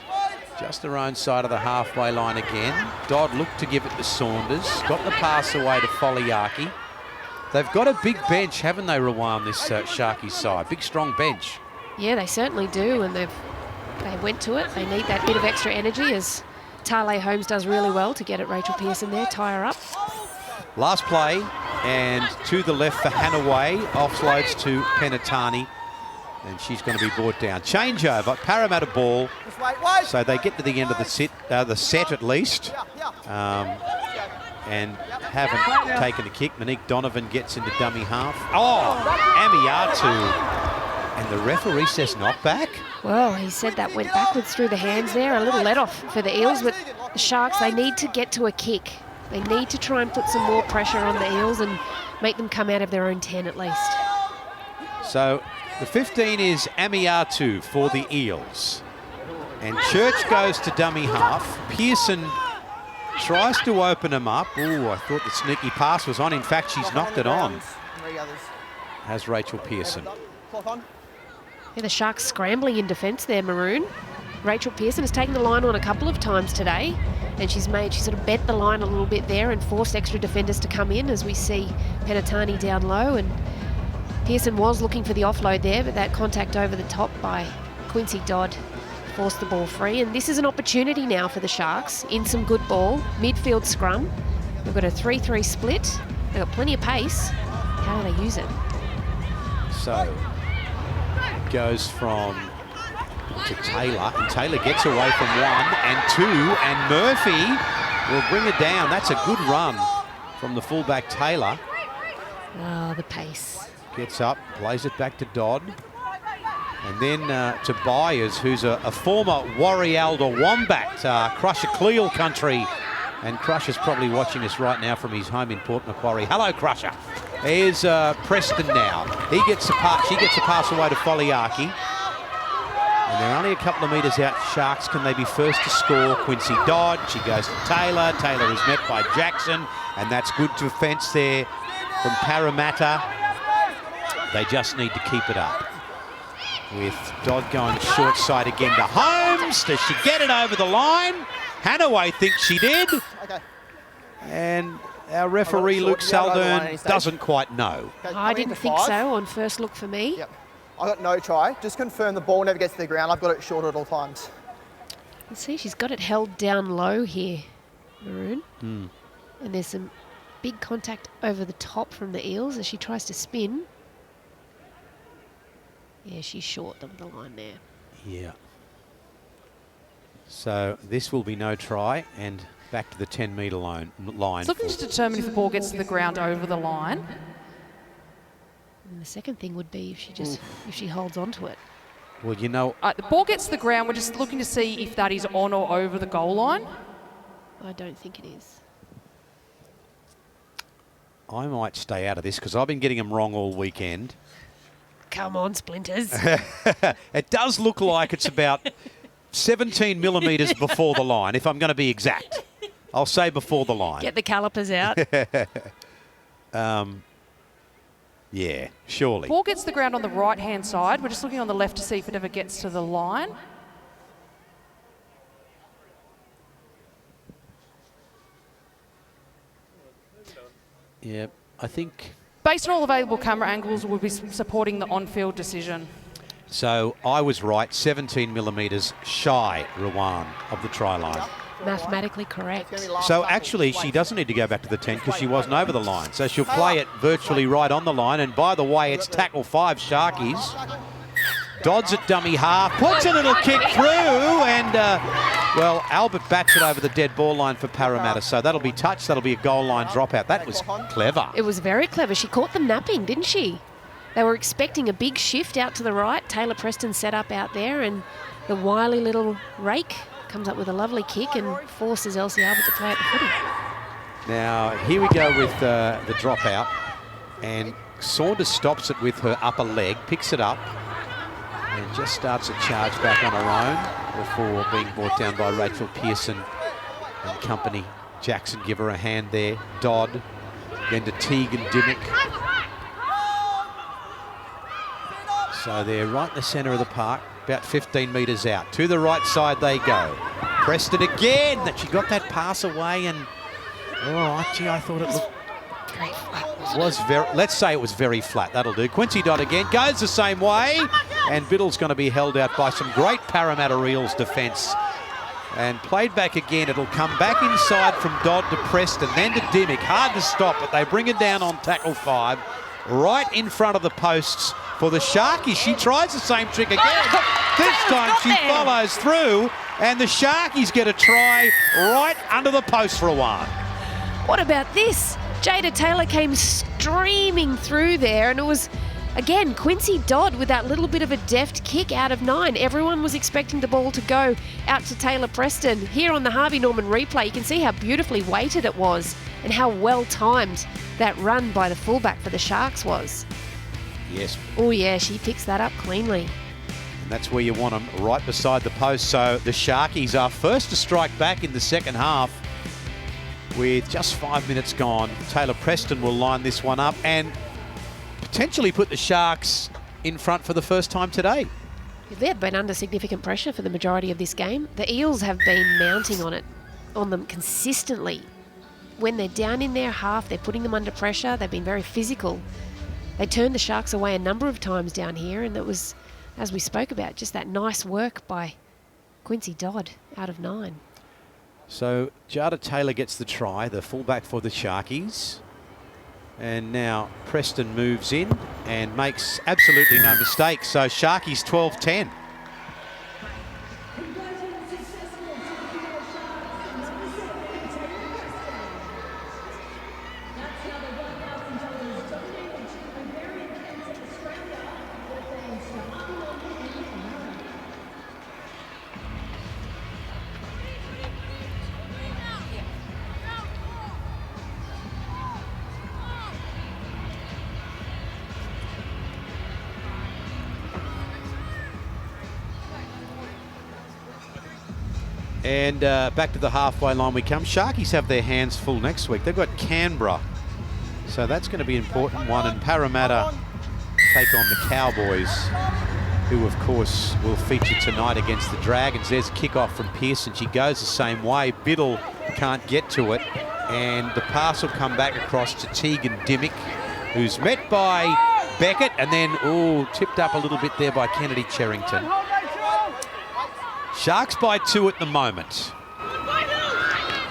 just their own side of the halfway line again. Dodd looked to give it to Saunders. Got the pass away to Foliaki. They've got a big bench, haven't they, Rawan, this Sharkies side? Big, strong bench. Yeah, they certainly do, and they went to it. They need that bit of extra energy, as Tale Holmes does really well to get at Rachel Pearson there, tie her up. Last play, and to the left for Hanaway. Offloads to Penatani, and she's going to be brought down. Changeover, Parramatta ball. So they get to the end of the set at least, and haven't taken a kick. Monique Donovan gets into dummy half. Oh, Amiatu. And the referee says not back. Well, he said that went backwards through the hands there. A little let-off for the Eels, but the Sharks, they need to get to a kick. They need to try and put some more pressure on the Eels and make them come out of their own 10 at least. So the 15 is Amiatu for the Eels. And Church goes to dummy half. Pearson tries to open him up. Oh, I thought the sneaky pass was on. In fact, she's knocked it on. Has Rachel Pearson. Yeah, the Sharks scrambling in defence there, Maroon. Rachel Pearson has taken the line on a couple of times today, and she sort of bent the line a little bit there and forced extra defenders to come in, as we see Penatani down low. And Pearson was looking for the offload there, but that contact over the top by Quincy Dodd forced the ball free. And this is an opportunity now for the Sharks in some good ball. Midfield scrum. We've got a 3-3 split. They've got plenty of pace. How do they use it? So goes from to Taylor, and Taylor gets away from 1 and 2, and Murphy will bring it down. That's a good run from the fullback Taylor. Oh, the pace. Gets up, plays it back to Dodd, and then to Byers, who's a former Warrialda Wombat, Crusher Cleal country, and Crusher's probably watching us right now from his home in Port Macquarie. Hello, Crusher. Here's Preston now. She gets a pass away to Foliaki. And they're only a couple of metres out. Sharks, can they be first to score? Quincy Dodd. She goes to Taylor. Taylor is met by Jackson. And that's good defence there from Parramatta. They just need to keep it up. With Dodd going short side again to Holmes. Does she get it over the line? Hanaway thinks she did. Okay. And our referee, Luke Saldern, doesn't quite know. Okay, I didn't think so on first look for me. Yep. I got no try. Just confirm the ball never gets to the ground. I've got it short at all times. You see, she's got it held down low here, Maroon. Mm. And there's some big contact over the top from the Eels as she tries to spin. Yeah, she's short of the line there. Yeah. So this will be no try, and back to the 10-metre line. It's looking to determine if the ball gets to the ground over the line. And the second thing would be if she holds on to it. Well, you know, The ball gets to the ground. We're just looking to see if that is on or over the goal line. I don't think it is. I might stay out of this because I've been getting them wrong all weekend. Come on, Splinters. It does look like it's about 17 millimetres before the line, if I'm going to be exact. I'll say before the line. Get the calipers out. Yeah, surely. Ball gets the ground on the right-hand side. We're just looking on the left to see if it ever gets to the line. Yeah, I think... Based on all available camera angles, we'll be supporting the on-field decision. So I was right, 17 millimetres shy, Rowan, of the try line. Mathematically correct. So actually, she doesn't need to go back to the 10 because she wasn't over the line. So she'll play it virtually right on the line. And by the way, it's tackle 5, Sharkies. Dodds at dummy half, puts a little kick through, and, well, Albert bats it over the dead ball line for Parramatta. So that'll be touched. That'll be a goal line dropout. That was clever. It was very clever. She caught them napping, didn't she? They were expecting a big shift out to the right. Taylor Preston set up out there, and the wily little rake comes up with a lovely kick and forces Elsie Albert to play at the footy. Now, here we go with the dropout, and Saunders stops it with her upper leg, picks it up, and just starts a charge back on her own before being brought down by Rachel Pearson and company. Jackson give her a hand there. Dodd, then to Teague and Dimmick. So they're right in the centre of the park, about 15 metres out. To the right side they go. Preston again. That she got that pass away, and oh, gee, I thought it looked Very flat. was very. Let's say it was very flat. That'll do. Quincy Dodd again goes the same way, and Biddle's going to be held out by some great Parramatta Eels defence. And played back again. It'll come back inside from Dodd to Preston, then to Dimmick. Hard to stop, but they bring it down on tackle 5, right in front of the posts for the Sharkies. She tries the same trick again. This time she follows through, and the Sharkies get a try right under the post for a while. What about this? Jada Taylor came streaming through there, and it was, again, Quincy Dodd with that little bit of a deft kick out of 9. Everyone was expecting the ball to go out to Taylor Preston. Here on the Harvey Norman replay, you can see how beautifully weighted it was and how well timed that run by the fullback for the Sharks was. Yes. Oh yeah, she picks that up cleanly. And that's where you want them, right beside the post. So the Sharkies are first to strike back in the second half with just 5 minutes gone. Taylor Preston will line this one up and potentially put the Sharks in front for the first time today. They've been under significant pressure for the majority of this game. The Eels have been mounting on them consistently. When they're down in their half, they're putting them under pressure. They've been very physical. They turned the Sharks away a number of times down here, and it was, as we spoke about, just that nice work by Quincy Dodd out of 9. So Jada Taylor gets the try, the fullback for the Sharkies. And now Preston moves in and makes absolutely no mistake. So Sharkies 12-10. And back to the halfway line we come. Sharkies have their hands full next week. They've got Canberra. So that's going to be an important one. And Parramatta take on the Cowboys, who, of course, will feature tonight against the Dragons. There's a kick off from Pearson. She goes the same way. Biddle can't get to it. And the pass will come back across to Teague and Dimmick, who's met by Beckett. And then, tipped up a little bit there by Kennedy Cherrington. Sharks by 2 at the moment.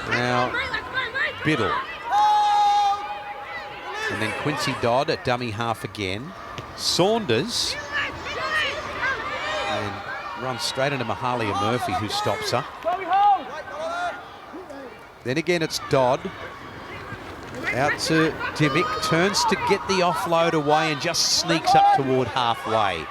Now, Biddle. And then Quincy Dodd at dummy half again. Saunders. And runs straight into Mahalia Murphy, who stops her. Then again, it's Dodd. Out to Dimmick. Turns to get the offload away and just sneaks up toward halfway.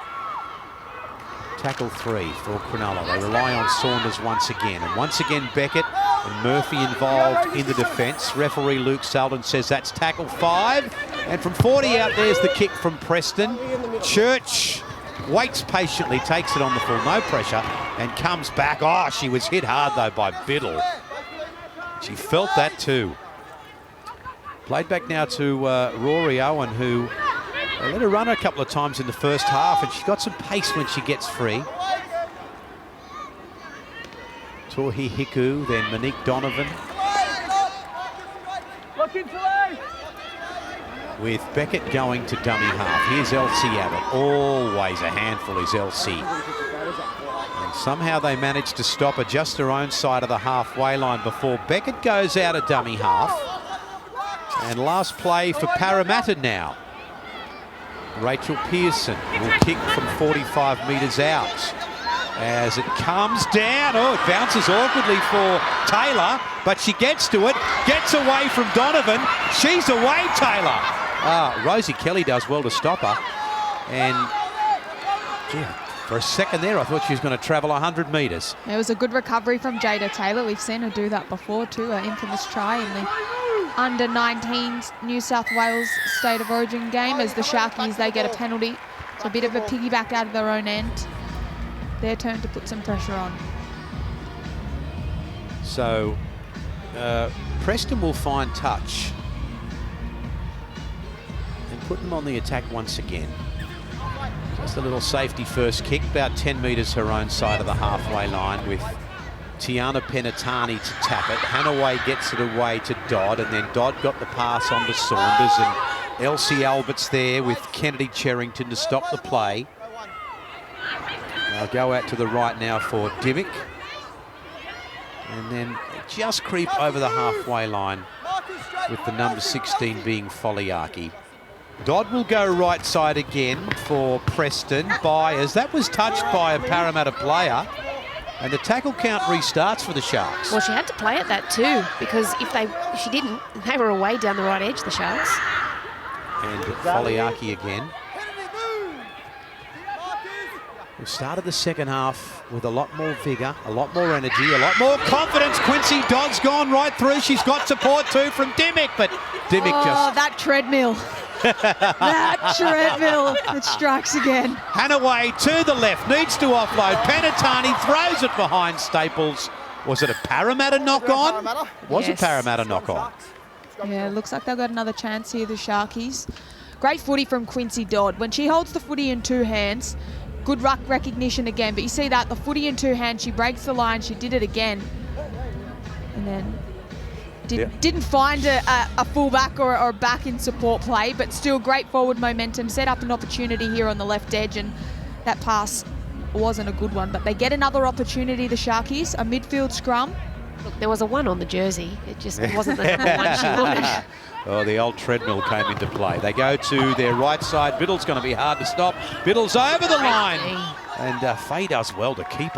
Tackle 3 for Cronulla. They rely on Saunders once again. And once again, Beckett and Murphy involved in the defence. Referee Luke Selden says that's tackle 5. And from 40 out, there's the kick from Preston. Church waits patiently, takes it on the full, no pressure. and comes back. Oh, she was hit hard though by Biddle. She felt that too. Played back now to Rory Owen, who let her run a couple of times in the first half, and she's got some pace when she gets free. Tohi Hiku, then Monique Donovan. With Beckett going to dummy half. Here's Elsie Abbott. Always a handful is Elsie. And somehow they managed to stop her just her own side of the halfway line before Beckett goes out of dummy half. And last play for Parramatta now. Rachel Pearson will kick from 45 metres out. As it comes down, oh, it bounces awkwardly for Taylor, but she gets to it, gets away from Donovan. She's away, Taylor. Rosie Kelly does well to stop her. And gee, for a second there, I thought she was going to travel 100 metres. It was a good recovery from Jada Taylor. We've seen her do that before too, her infamous try in the under-19s New South Wales State of Origin game, as the Sharkies, they get a penalty. So a bit of a piggyback out of their own end. Their turn to put some pressure on. So Preston will find touch and put them on the attack once again. Just a little safety first kick, about 10 metres her own side of the halfway line, with Tiana Penatani to tap it. Hanaway gets it away to Dodd, and then Dodd got the pass on to Saunders, and Elsie Albert's there with Kennedy Cherrington to stop the play. They'll go out to the right now for Dimmick. And then just creep over the halfway line with the number 16 being Foliaki. Dodd will go right side again for Preston. Byers, that was touched by a Parramatta player. And the tackle count restarts for the Sharks. Well, she had to play at that too, because if she didn't, they were away down the right edge, the Sharks. And Foliaki again. We started the second half with a lot more vigour, a lot more energy, a lot more confidence. Quincy Dodd's gone right through. She's got support too from Dimmick, but Dimmick just... that treadmill. That treadmill that strikes again. Hanaway to the left, needs to offload. Penatani throws it behind Staples. Was it a Parramatta knock-on? Was Yes. a Parramatta knock-on. Yeah, looks like they've got another chance here, the Sharkies. Great footy from Quincy Dodd. When she holds the footy in two hands, good ruck recognition again, but you see that, the footy in two hands, she breaks the line, she did it again. And then didn't find a fullback or a back in support play, but still great forward momentum, set up an opportunity here on the left edge, and that pass wasn't a good one. But they get another opportunity, the Sharkies, a midfield scrum. Look, there was a 1 on the jersey. It just wasn't the one she wanted. Oh, the old treadmill came into play. They go to their right side. Biddle's going to be hard to stop. Biddle's over the line. And Faye does well to keep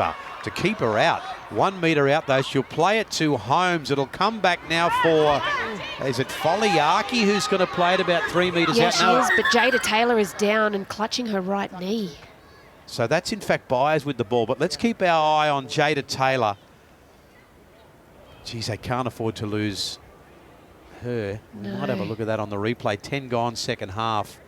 her out. 1 metre out though. She'll play it to Holmes. It'll come back now for, is it Foliaki who's going to play it about 3 metres Yeah, out? she is, but Jada Taylor is down and clutching her right knee. So that's in fact Byers with the ball, but let's keep our eye on Jada Taylor. Geez, they can't afford to lose her. We might have a look at that on the replay. 10 gone second half.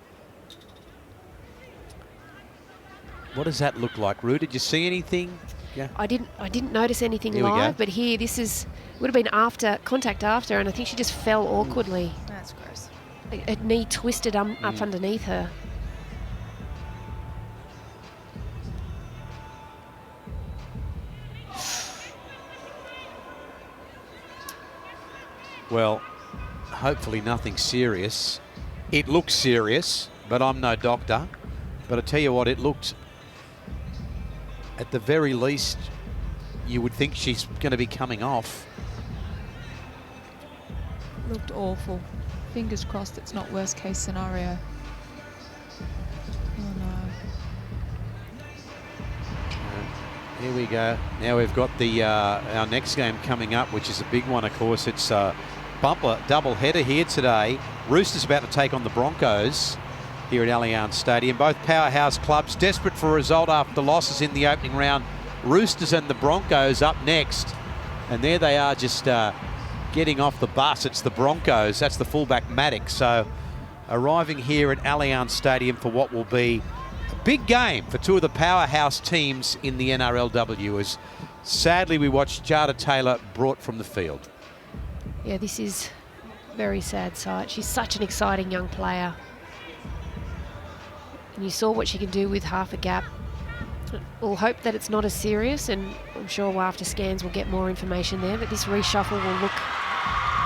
What does that look like, Roo? Did you see anything? Yeah. I didn't notice anything Here we go. live, but here would have been after contact after, and I think she just fell awkwardly. That's gross. A knee twisted up underneath her. Well, hopefully nothing serious. It looks serious, but I'm no doctor. But I tell you what, it looked, at the very least, you would think she's going to be coming off. Looked awful. Fingers crossed it's not worst case scenario. Oh no. Here we go. Now we've got the our next game coming up, which is a big one, of course. It's a bumper double header here today. Roosters about to take on the Broncos here at Allianz Stadium. Both powerhouse clubs desperate for a result after losses in the opening round. Roosters and the Broncos up next. And there they are, just getting off the bus. It's the Broncos. That's the fullback Maddox. So arriving here at Allianz Stadium for what will be a big game for two of the powerhouse teams in the NRLW as sadly we watched Jada Taylor brought from the field. Yeah, this is a very sad sight. She's such an exciting young player. And you saw what she can do with half a gap. We'll hope that it's not as serious, and I'm sure after scans we'll get more information there, but this reshuffle will look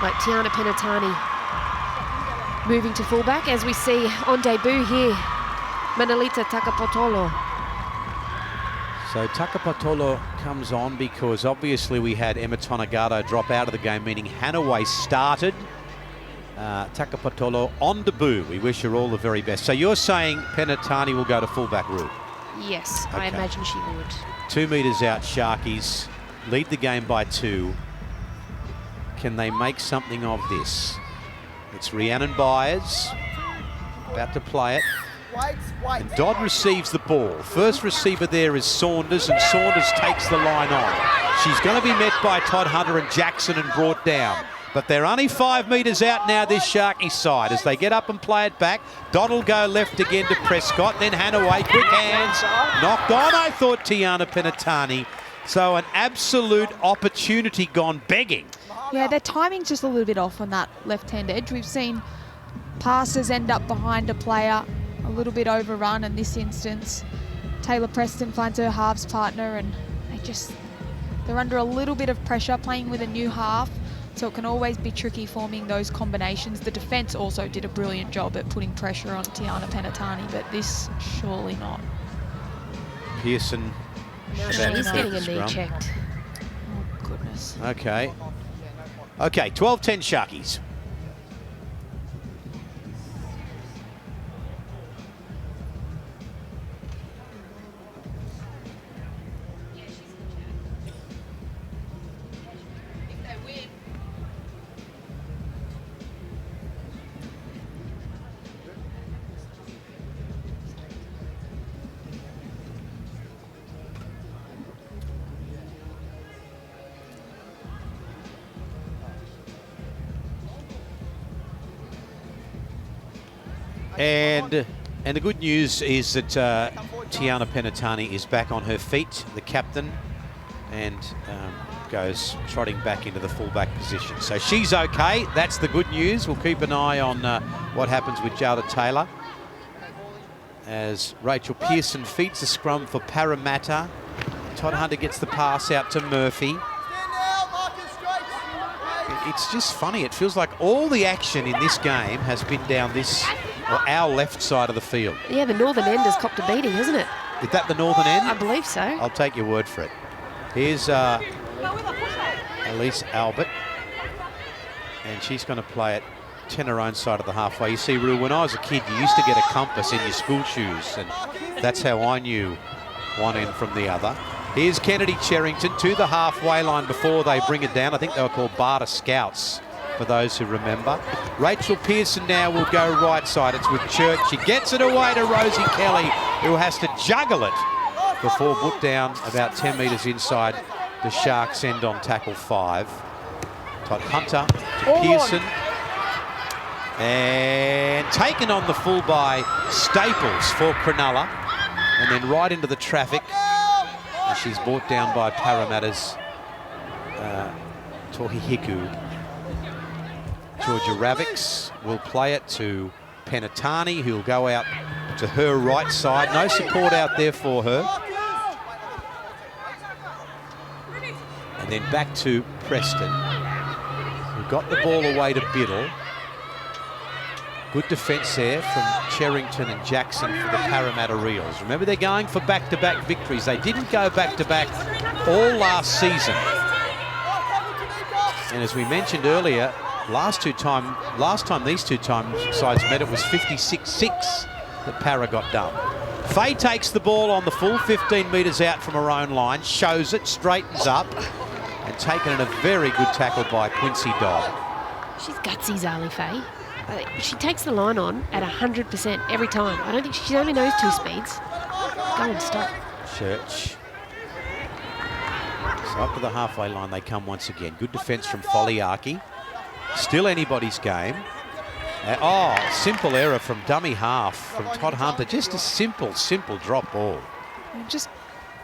like Tiana Penatani moving to fullback, as we see on debut here, Manolita Takapotolo. So Takapotolo comes on because obviously we had Emma Tonagato drop out of the game, meaning Hanaway started. Takapotolo on debut. We wish her all the very best. So you're saying Penatani will go to fullback route? Yes, I Okay. imagine she would. 2 metres out, Sharkies lead the game by 2. Can they make something of this? It's Rhiannon Byers about to play it. And Dodd receives the ball. First receiver there is Saunders, and Saunders takes the line on. She's going to be met by Todd Hunter and Jackson and brought down. But they're only 5 metres out now, this Sharky side. As they get up and play it back, Dodd will go left again to Prescott, then Hanaway, quick hands, knocked on, I thought, Tiana Penatani. So an absolute opportunity gone begging. Yeah, their timing's just a little bit off on that left-hand edge. We've seen passes end up behind a player, a little bit overrun in this instance. Taylor Preston finds her halves partner, and they're under a little bit of pressure playing with a new half. So it can always be tricky forming those combinations. The defence also did a brilliant job at putting pressure on Tiana Penatani, but this surely not. Pearson. She's getting a knee checked. Oh, goodness. Okay. Okay, 12-10 Sharkies. And the good news is that Tiana Penatani is back on her feet, the captain, and goes trotting back into the fullback position. So she's okay. That's the good news. We'll keep an eye on what happens with Jada Taylor. As Rachel Pearson feeds the scrum for Parramatta. Todd Hunter gets the pass out to Murphy. It's just funny. It feels like all the action in this game has been down this, or our left side of the field. Yeah, the northern end has copped a beating, hasn't it? Is that the northern end? I believe so. I'll take your word for it. Here's Elise Albert. And she's going to play it 10 her own side of the halfway. You see, Rue, when I was a kid, you used to get a compass in your school shoes, and that's how I knew one end from the other. Here's Kennedy Cherrington to the halfway line before they bring it down. I think they were called Barter Scouts, for those who remember. Rachel Pearson now will go right side. It's with Church. She gets it away to Rosie Kelly, who has to juggle it before put down about 10 metres inside the Sharks end on tackle 5. Todd Hunter to Pearson. And taken on the full by Staples for Cronulla. And then right into the traffic. And she's brought down by Parramatta's Tohihiku. Georgia Ravix will play it to Penatani, who'll go out to her right side. No support out there for her. And then back to Preston, who got the ball away to Biddle. Good defence there from Cherrington and Jackson for the Parramatta Eels. Remember, they're going for back-to-back victories. They didn't go back-to-back all last season. And as we mentioned earlier, last time these two sides met, it was 56-6 that Para got done. Faye takes the ball on the full 15 metres out from her own line, shows it, straightens up, and taken in a very good tackle by Quincy Dodd. She's gutsy, Zali Faye. She takes the line on at 100% every time. I don't think she only knows 2 speeds. Go and stop. Church. So up to the halfway line they come once again. Good defence from Foliaki. Still anybody's game. Simple error from dummy half from Todd Hunter. Just a simple drop ball. It just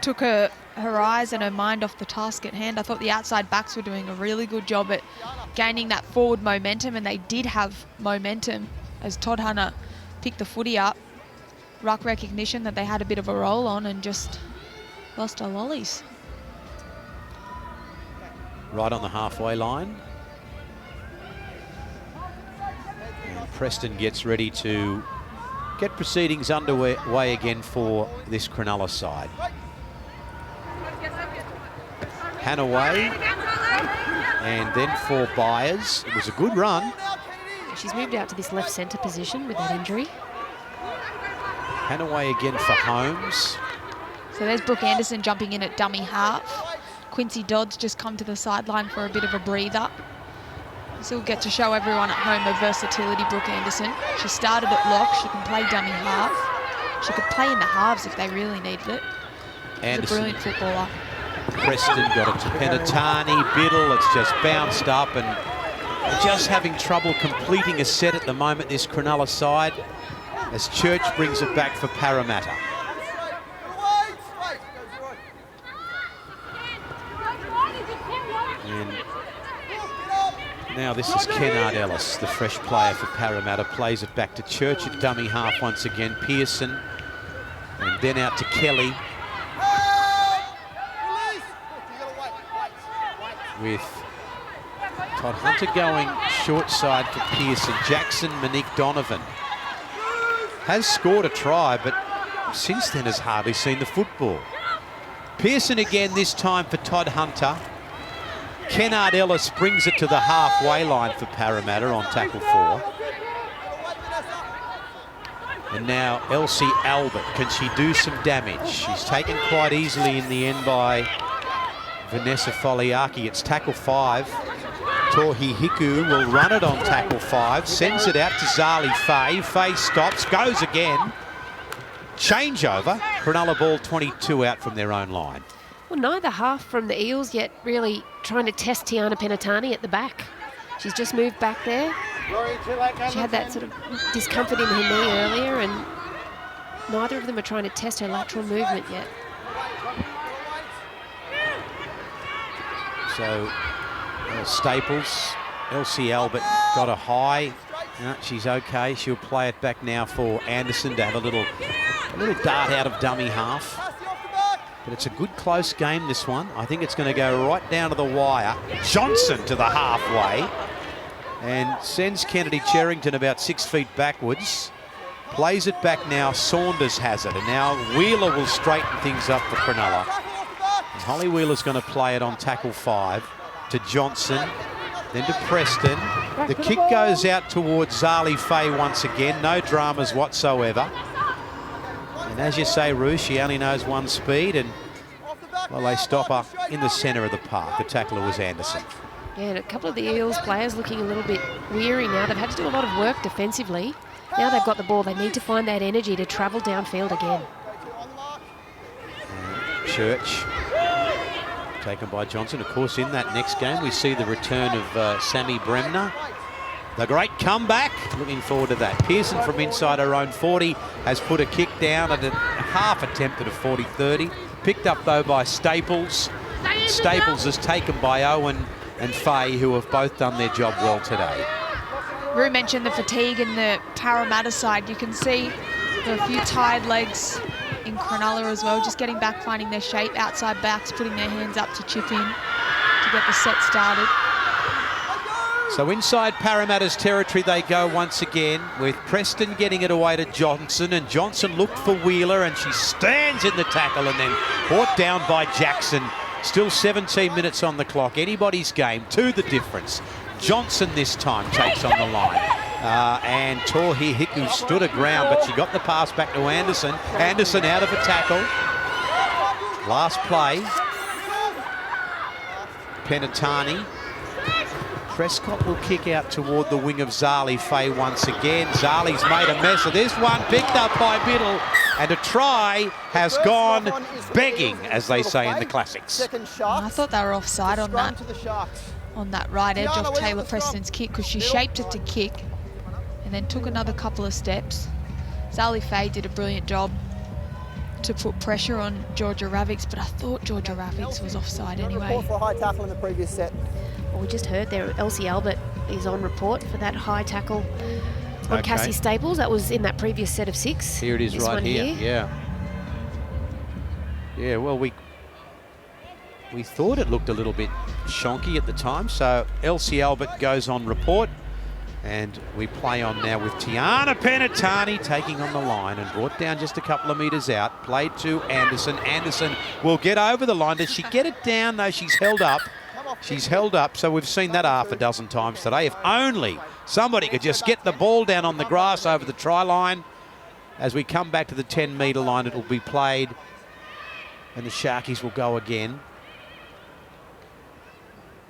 took her eyes and her mind off the task at hand. I thought the outside backs were doing a really good job at gaining that forward momentum, and they did have momentum as Todd Hunter picked the footy up. Ruck recognition that they had a bit of a roll on and just lost her lollies. Right on the halfway line. And Preston gets ready to get proceedings underway again for this Cronulla side. Hanaway, and then for Byers. It was a good run. She's moved out to this left centre position with that injury. Hanaway again for Holmes. So there's Brooke Anderson jumping in at dummy half. Quincy Dodd's just come to the sideline for a bit of a breather. Still get to show everyone at home her versatility, Brooke Anderson. She started at lock, she can play dummy half. She could play in the halves if they really needed it. She's a brilliant footballer. Preston got it to Penatani, Biddle, it's just bounced up and just having trouble completing a set at the moment, this Cronulla side, as Church brings it back for Parramatta. And now this is Kennard Ellis, the fresh player for Parramatta, plays it back to Church at dummy half once again, Pearson, and then out to Kelly. With Todd Hunter going short side for Pearson. Jackson, Monique Donovan has scored a try, but since then has hardly seen the football. Pearson again, this time for Todd Hunter. Kennard Ellis brings it to the halfway line for Parramatta on tackle 4. And now Elsie Albert, can she do some damage? She's taken quite easily in the end by Vanessa Foliaki. It's tackle 5. Tohi Hiku will run it on tackle 5, sends it out to Zali Faye. Faye stops, goes again. Changeover. Cronulla ball 22 out from their own line. Well, neither half from the Eels yet really trying to test Tiana Penatani at the back. She's just moved back there. She had that sort of discomfort in her knee earlier, and neither of them are trying to test her lateral movement yet. So Staples, Elsie Albert got a high. No, she's okay. She'll play it back now for Anderson to have a little dart out of dummy half. But it's a good close game, this one. I think it's going to go right down to the wire. Johnson to the halfway and sends Kennedy Cherrington about 6 feet backwards. Plays it back now. Saunders has it, and now Wheeler will straighten things up for Cronulla. And Holly Wheeler's going to play it on tackle 5 to Johnson, then to Preston. The kick goes out towards Zali Faye once again. No dramas whatsoever. And as you say, Ruth, she only knows one speed, and well, they stop her in the centre of the park. The tackler was Anderson. Yeah, and a couple of the Eels players looking a little bit weary now. They've had to do a lot of work defensively. Now they've got the ball, they need to find that energy to travel downfield again. Church taken by Johnson. Of course, in that next game, we see the return of Sammy Bremner. The great comeback. Looking forward to that. Pearson from inside her own 40 has put a kick down at a half attempt at a 40-30. Picked up, though, by Staples. Staples is taken by Owen and Faye, who have both done their job well today. Rue mentioned the fatigue in the Parramatta side. You can see there are a few tired legs in Cronulla as well, just getting back, finding their shape. Outside backs putting their hands up to chip in to get the set started. So inside Parramatta's territory they go once again, with Preston getting it away to Johnson, and Johnson looked for Wheeler and she stands in the tackle and then brought down by Jackson. Still 17 minutes on the clock. Anybody's game, to the difference. Johnson this time takes on the line. And Tohi Hiku stood her ground, but she got the pass back to Anderson. Anderson out of a tackle. Last play. Penatani. Prescott will kick out toward the wing of Zali Faye once again. Zali's made a mess of this one, picked up by Biddle, and a try has gone begging, as they say in the classics. I thought they were offside on that right edge of Taylor Preston's kick, because she shaped it to kick and then took another couple of steps. Sally Faye did a brilliant job to put pressure on Georgia Ravix, but I thought Georgia Ravix was offside anyway. Report for a high tackle in the previous set. Well, we just heard there, Elsie Albert is on report for that high tackle on Okay. Cassie Staples. That was in that previous set of 6. Here it is This right one here. Yeah. Yeah, well, we thought it looked a little bit shonky at the time, so Elsie Albert goes on report, and we play on now with Tiana Penatani taking on the line and brought down just a couple of metres out. Played to Anderson. Anderson will get over the line. Does she get it down? No, she's held up. She's held up, so we've seen that half a dozen times today. If only somebody could just get the ball down on the grass over the try line. As we come back to the 10-metre line, it will be played, and the Sharkies will go again.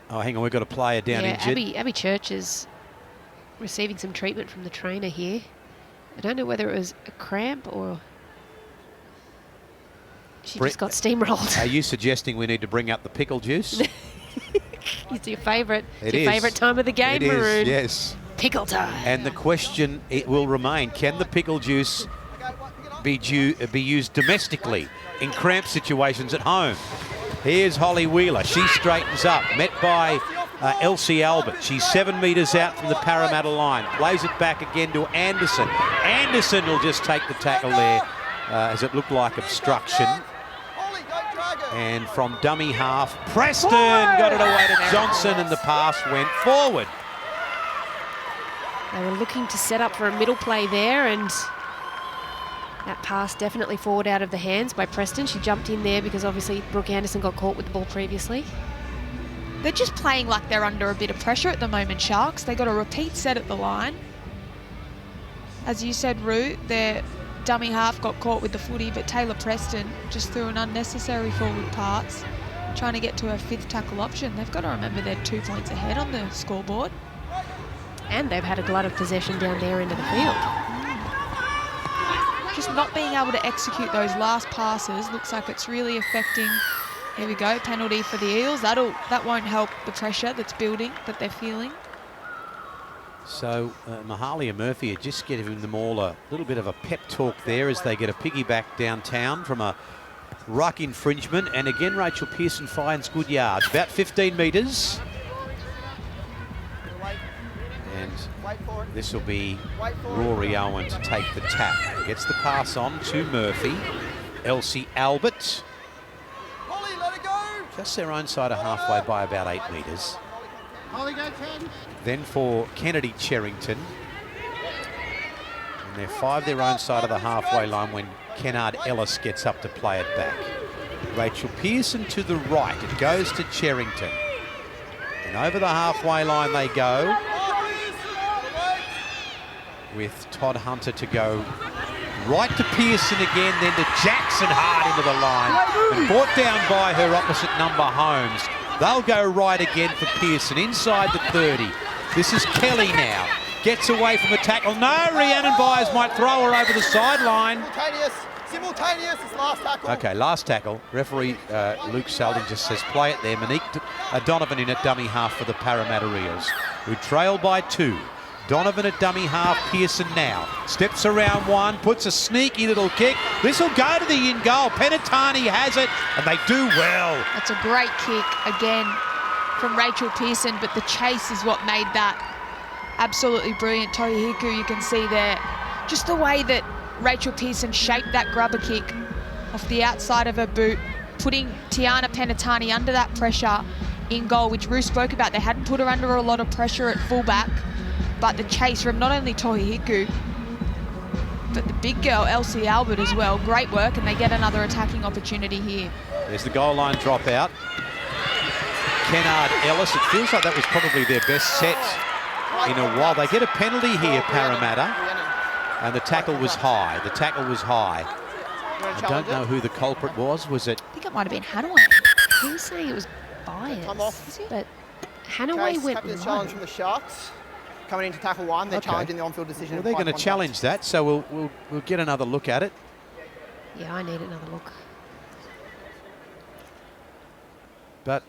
Oh, hang on, we've got a player down injured. Abby Church is receiving some treatment from the trainer here. I don't know whether it was a cramp or she just got steamrolled. Are you suggesting we need to bring up the pickle juice? It's your favourite. It your is. favourite time of the game, It Maroon. is, yes. Pickle time. And the question, it will remain, can the pickle juice be used domestically in cramp situations at home? Here's Holly Wheeler. She straightens up, met by Elsie Albert. She's 7 metres out from the Parramatta line. Plays it back again to Anderson. Anderson will just take the tackle there as it looked like obstruction. And from dummy half, Preston got it away to Johnson, and the pass went forward. They were looking to set up for a middle play there, and that pass definitely forward out of the hands by Preston. She jumped in there because obviously Brooke Anderson got caught with the ball previously. They're just playing like they're under a bit of pressure at the moment, Sharks. They got a repeat set at the line. As you said, Rue, their dummy half got caught with the footy, but Taylor Preston just threw an unnecessary forward pass, trying to get to her 5th tackle option. They've got to remember they're 2 points ahead on the scoreboard. And they've had a glut of possession down their end of the field. Just not being able to execute those last passes looks like it's really affecting. Here we go, penalty for the Eels. That won't help the pressure that's building, that they're feeling. So Mahalia Murphy are just giving them all a little bit of a pep talk there as they get a piggyback downtown from a ruck infringement. And again, Rachel Pearson finds good yards, about 15 metres. And this will be Rory Owen to take the tap. Gets the pass on to Murphy. Elsie Albert. Just their own side of halfway by about 8 metres. Then for Kennedy Cherrington. And they're 5 their own side of the halfway line when Kennard Ellis gets up to play it back. Rachel Pearson to the right. It goes to Cherrington. And over the halfway line they go, with Todd Hunter to go right to Pearson again, then to Jackson hard into the line, and brought down by her opposite number, Holmes. They'll go right again for Pearson, inside the 30. This is Kelly now. Gets away from a tackle. No, Rhiannon Byers might throw her over the sideline. Simultaneous, it's last tackle. Okay, last tackle. Referee Luke Selden just says play it there. Monique Donovan in at dummy half for the Parramatta Eels, who trail by 2. Donovan at dummy half, Pearson now. Steps around 1, puts a sneaky little kick. This will go to the in goal. Penatani has it, and they do well. That's a great kick, again, from Rachel Pearson, but the chase is what made that absolutely brilliant. Toihiku, you can see there, just the way that Rachel Pearson shaped that grubber kick off the outside of her boot, putting Tiana Penatani under that pressure in goal, which Rue spoke about. They hadn't put her under a lot of pressure at fullback, but the chase from not only Toihiku, but the big girl, Elsie Albert, as well. Great work, and they get another attacking opportunity here. There's the goal line dropout. Kennard Ellis, it feels like that was probably their best set in a while. They get a penalty here, Parramatta, and the tackle was high. The tackle was high. I don't know who the culprit was. Was it? I think it might have been Hanaway. He was saying it was biased, Time off. but Hanaway went Captain's low. challenge from the Sharks. Coming into tackle 1, they're challenging the on-field decision. Well, they're going to challenge that, so we'll get another look at it. Yeah, I need another look. But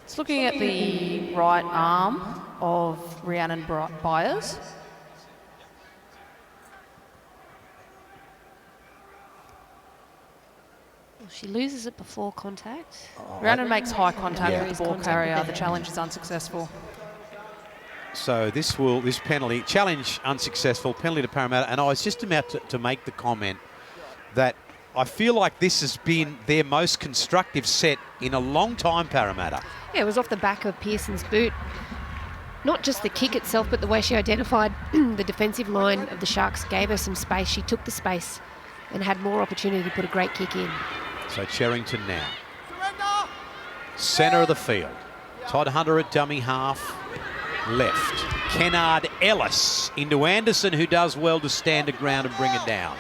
It's looking at the right arm of Rhiannon Byers. Well, she loses it before contact. Rhiannon makes high contact Yeah. with the ball carrier. The challenge is unsuccessful. So this penalty, challenge unsuccessful, penalty to Parramatta. And I was just about to make the comment that I feel like this has been their most constructive set in a long time, Parramatta. Yeah, it was off the back of Pearson's boot. Not just the kick itself, but the way she identified the defensive line of the Sharks gave her some space. She took the space and had more opportunity to put a great kick in. So Cherrington now. Centre of the field. Todd Hunter at dummy half. Left. Kennard Ellis into Anderson, who does well to stand the ground and bring it down.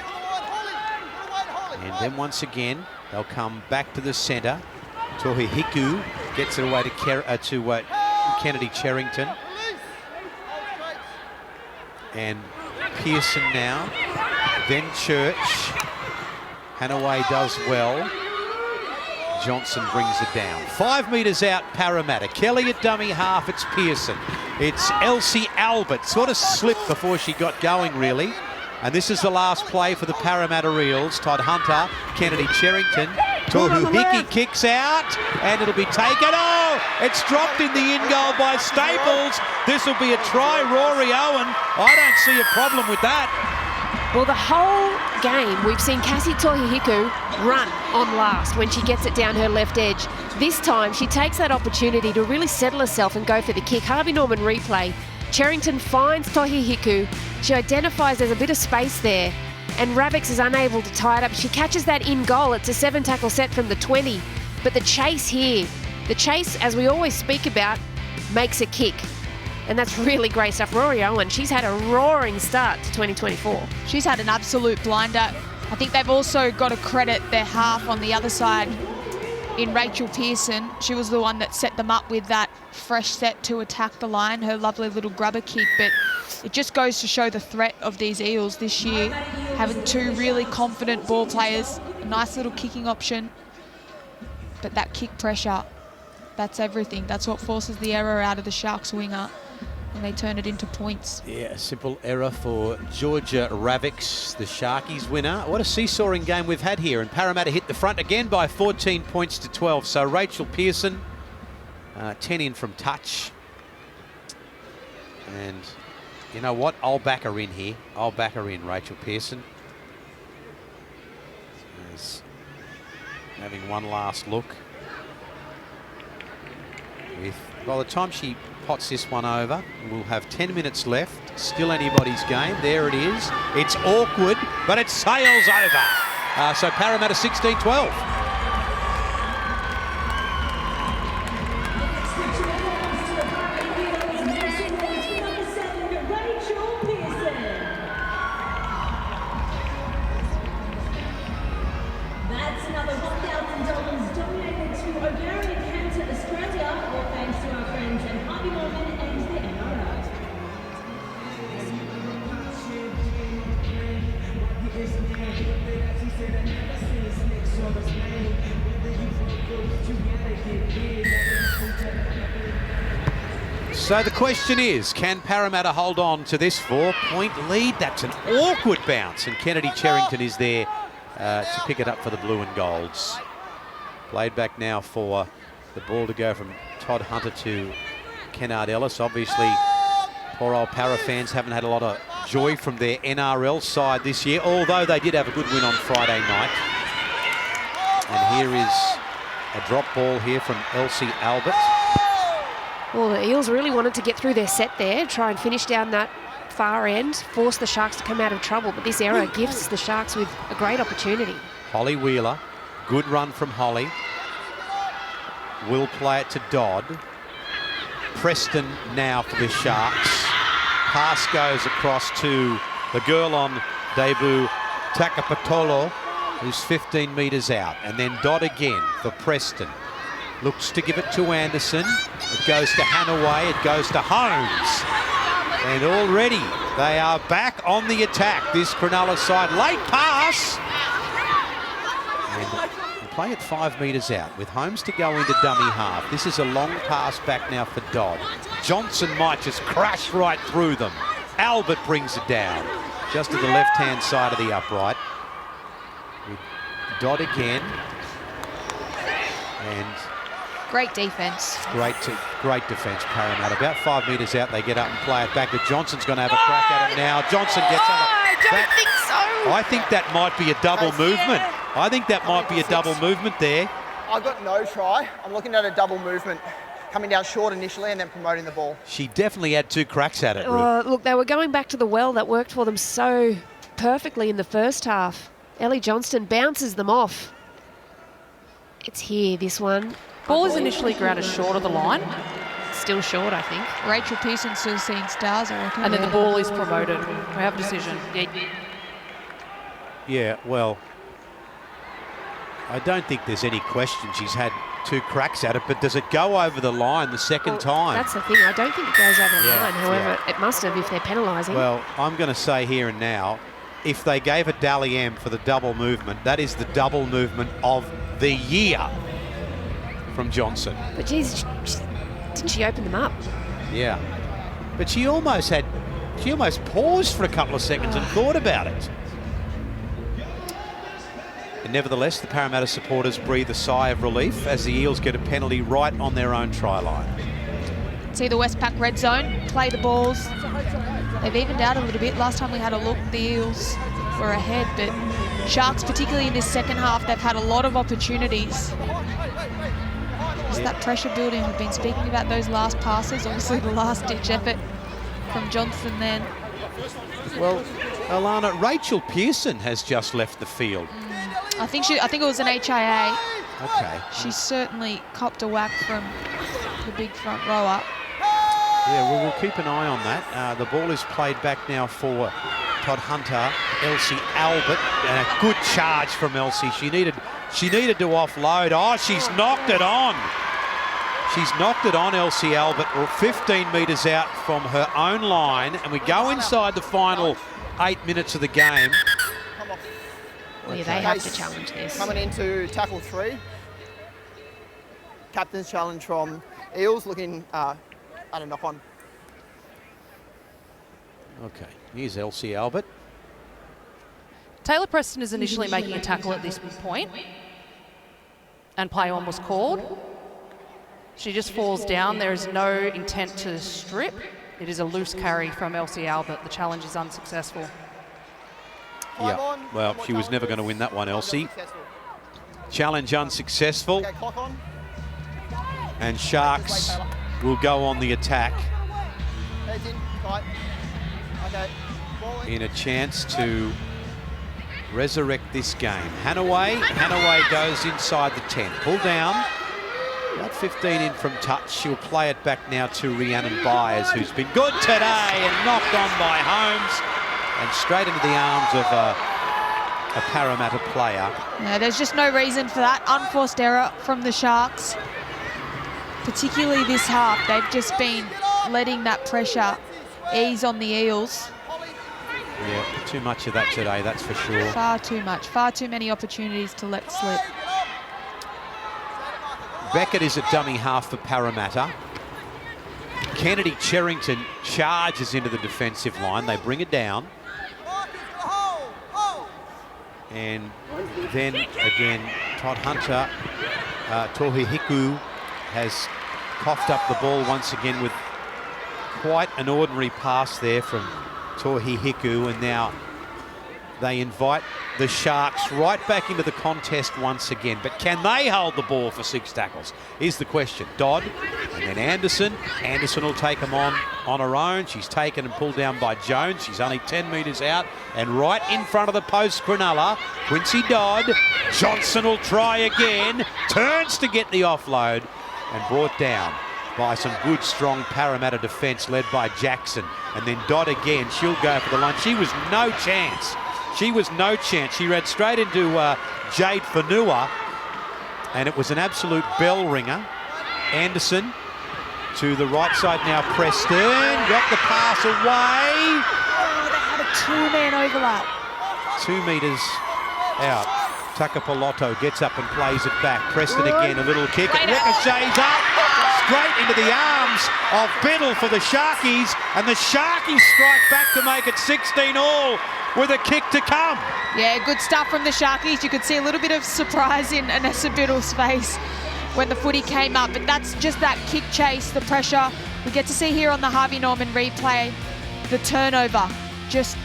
And then once again, they'll come back to the centre. Tohi Hiku gets it away to Kennedy Cherrington. And Pearson now. Then Church. Hanaway does well. Johnson brings it down. 5 metres out, Parramatta. Kelly at dummy half, it's Pearson. It's Elsie Albert. Sort of slipped before she got going, really. And this is the last play for the Parramatta Eels. Todd Hunter, Kennedy Cherrington. Tohu Hickey kicks out, and it'll be taken. Oh, it's dropped in the in-goal by Staples. This will be a try, Rory Owen. I don't see a problem with that. Well, the whole game, we've seen Cassie Tohihiku run on last when she gets it down her left edge. This time, she takes that opportunity to really settle herself and go for the kick. Harvey Norman replay. Cherrington finds Tohihiku. She identifies there's a bit of space there, and Ravix is unable to tie it up. She catches that in goal. It's a 7-tackle set from the 20. But the chase here, as we always speak about, makes a kick. And that's really great stuff. Rory Owen, she's had a roaring start to 2024. She's had an absolute blinder. I think they've also got to credit their half on the other side in Rachel Pearson. She was the one that set them up with that fresh set to attack the line, her lovely little grubber kick. But it just goes to show the threat of these Eels this year, having two really confident ball players, a nice little kicking option. But that kick pressure, that's everything. That's what forces the error out of the Sharks winger, and they turn it into points. Yeah, a simple error for Georgia Ravix, the Sharkies winner. What a seesawing game we've had here. And Parramatta hit the front again by 14 points to 12. So Rachel Pearson, 10 in from touch. And you know what? I'll back her in here. I'll back her in, Rachel Pearson. She's having one last look. By the time she pots this one over, we'll have 10 minutes left. Still anybody's game. There it is. It's awkward, but it sails over. So Parramatta 16-12. That's another $1,000 donated to Ovarian Cancer Australia, all thanks to our friends at Harvey Norman and the NRL. So the question is, can Parramatta hold on to this 4-point lead? That's an awkward bounce, and Kennedy Cherrington is there to pick it up for the blue and golds. Played back now for the ball to go from Todd Hunter to Kennard Ellis. Obviously, poor old Para fans haven't had a lot of joy from their NRL side this year, although they did have a good win on Friday night. And here is a drop ball here from Elsie Albert. Well, the Eels really wanted to get through their set there, try and finish down that far end, force the Sharks to come out of trouble, but this error gifts the Sharks with a great opportunity. Holly Wheeler, good run from Holly. Will play it to Dodd. Preston now for the Sharks. Pass goes across to the girl on debut, Takapatolo, who's 15 metres out. And then Dodd again for Preston. Looks to give it to Anderson. It goes to Hanaway. It goes to Holmes. And already they are back on the attack, this Cronulla side. Late pass. And play it 5 metres out with Holmes to go into dummy half. This is a long pass back now for Dodd. Johnson might just crash right through them. Albert brings it down just to the left-hand side of the upright. With Dodd again. And Great defence. great defence, Parramatta. About 5 metres out, they get up and play it back. But Johnson's going to have a crack at it now. Johnson gets on it. I don't think so. I think that might be a double movement. I think that might be a double movement there. I've got no try. I'm looking at a double movement. Coming down short initially and then promoting the ball. She definitely had 2 cracks at it, Ruth. Look, they were going back to the well that worked for them so perfectly in the first half. Ellie Johnston bounces them off. It's here, this one. Ball is initially grounded short of the line, Still short, I think. Rachel Pearson still seeing stars, I reckon. and then the ball is promoted. We have a decision. Yeah, well, I don't think there's any question she's had 2 cracks at it, but does it go over the line the second time? That's the thing. I don't think it goes over the Yeah, line. However, yeah. it must have if they're penalising. Well, I'm going to say here and now, if they gave a Dally M for the double movement, that is the double movement of the year from Johnson. But geez, didn't she open them up? Yeah. But she almost paused for a couple of seconds and thought about it. And nevertheless, the Parramatta supporters breathe a sigh of relief as the Eels get a penalty right on their own try line. See the Westpac red zone, play the balls. They've evened out a little bit. Last time we had a look, the Eels were ahead, but Sharks, particularly in this second half, they've had a lot of opportunities. Just that pressure building. We've been speaking about those last passes, obviously the last-ditch effort from Johnson then. Well, Alana, Rachel Pearson has just left the field. I think it was an HIA. Okay. She certainly copped a whack from the big front rower. Yeah, well, we'll keep an eye on that. The ball is played back now for Todd Hunter, Elsie Albert, and a good charge from Elsie. She needed to offload. Oh, she's knocked it on. She's knocked it on, Elsie Albert, 15 metres out from her own line, and we go inside the final 8 minutes of the game. Yeah, they have to challenge this. Coming into tackle 3. Captain's challenge from Eels, looking at a knock-on. Okay, here's Elsie Albert. Taylor Preston is initially making a tackle at this point, and play on was called. She just falls down. There is no intent to strip. It is a loose carry from Elsie Albert. The challenge is unsuccessful. Yeah, well, she was never going to win that one, Elsie. Challenge unsuccessful. Okay, clock on. And Sharks will go on the attack Heads in, tight. Okay, ball in. in a chance to resurrect this game. Hanaway goes inside the 10. Pull down. About 15 in from touch. She'll play it back now to Rhiannon Byers, who's been good today and knocked on by Holmes. And straight into the arms of a Parramatta player. Yeah, there's just no reason for that. Unforced error from the Sharks. Particularly this half, they've just been letting that pressure ease on the Eels. Yeah, too much of that today, that's for sure. Far too much, far too many opportunities to let slip. Beckett is at dummy half for Parramatta. Kennedy Cherrington charges into the defensive line. They bring it down. And then again, Todd Hunter, Tohi Hiku has coughed up the ball once again with quite an ordinary pass there from Tohi Hiku, and now they invite the Sharks right back into the contest once again. But can they hold the ball for 6 tackles? Is the question. Dodd and then Anderson. Anderson will take them on her own. She's taken and pulled down by Jones. She's only 10 metres out. And right in front of the post, Cronulla, Quincy Dodd. Johnson will try again. Turns to get the offload and brought down by some good, strong Parramatta defence led by Jackson. And then Dodd again. She'll go for the line. She was no chance. She was no chance. She ran straight into Jade Fanua, and it was an absolute bell ringer. Anderson to the right side now. Preston got the pass away. Oh, they had a 2-man overlap. 2 metres out. Takapolotto gets up and plays it back. Preston again, a little kick. It ricochets up, straight into the arms of Biddle for the Sharkies. And the Sharkies strike back to make it 16-all with a kick to come. Yeah, good stuff from the Sharkies. You could see a little bit of surprise in Anessa Biddle's face when the footy came up, but that's just that kick chase, the pressure. We get to see here on the Harvey Norman replay, the turnover, just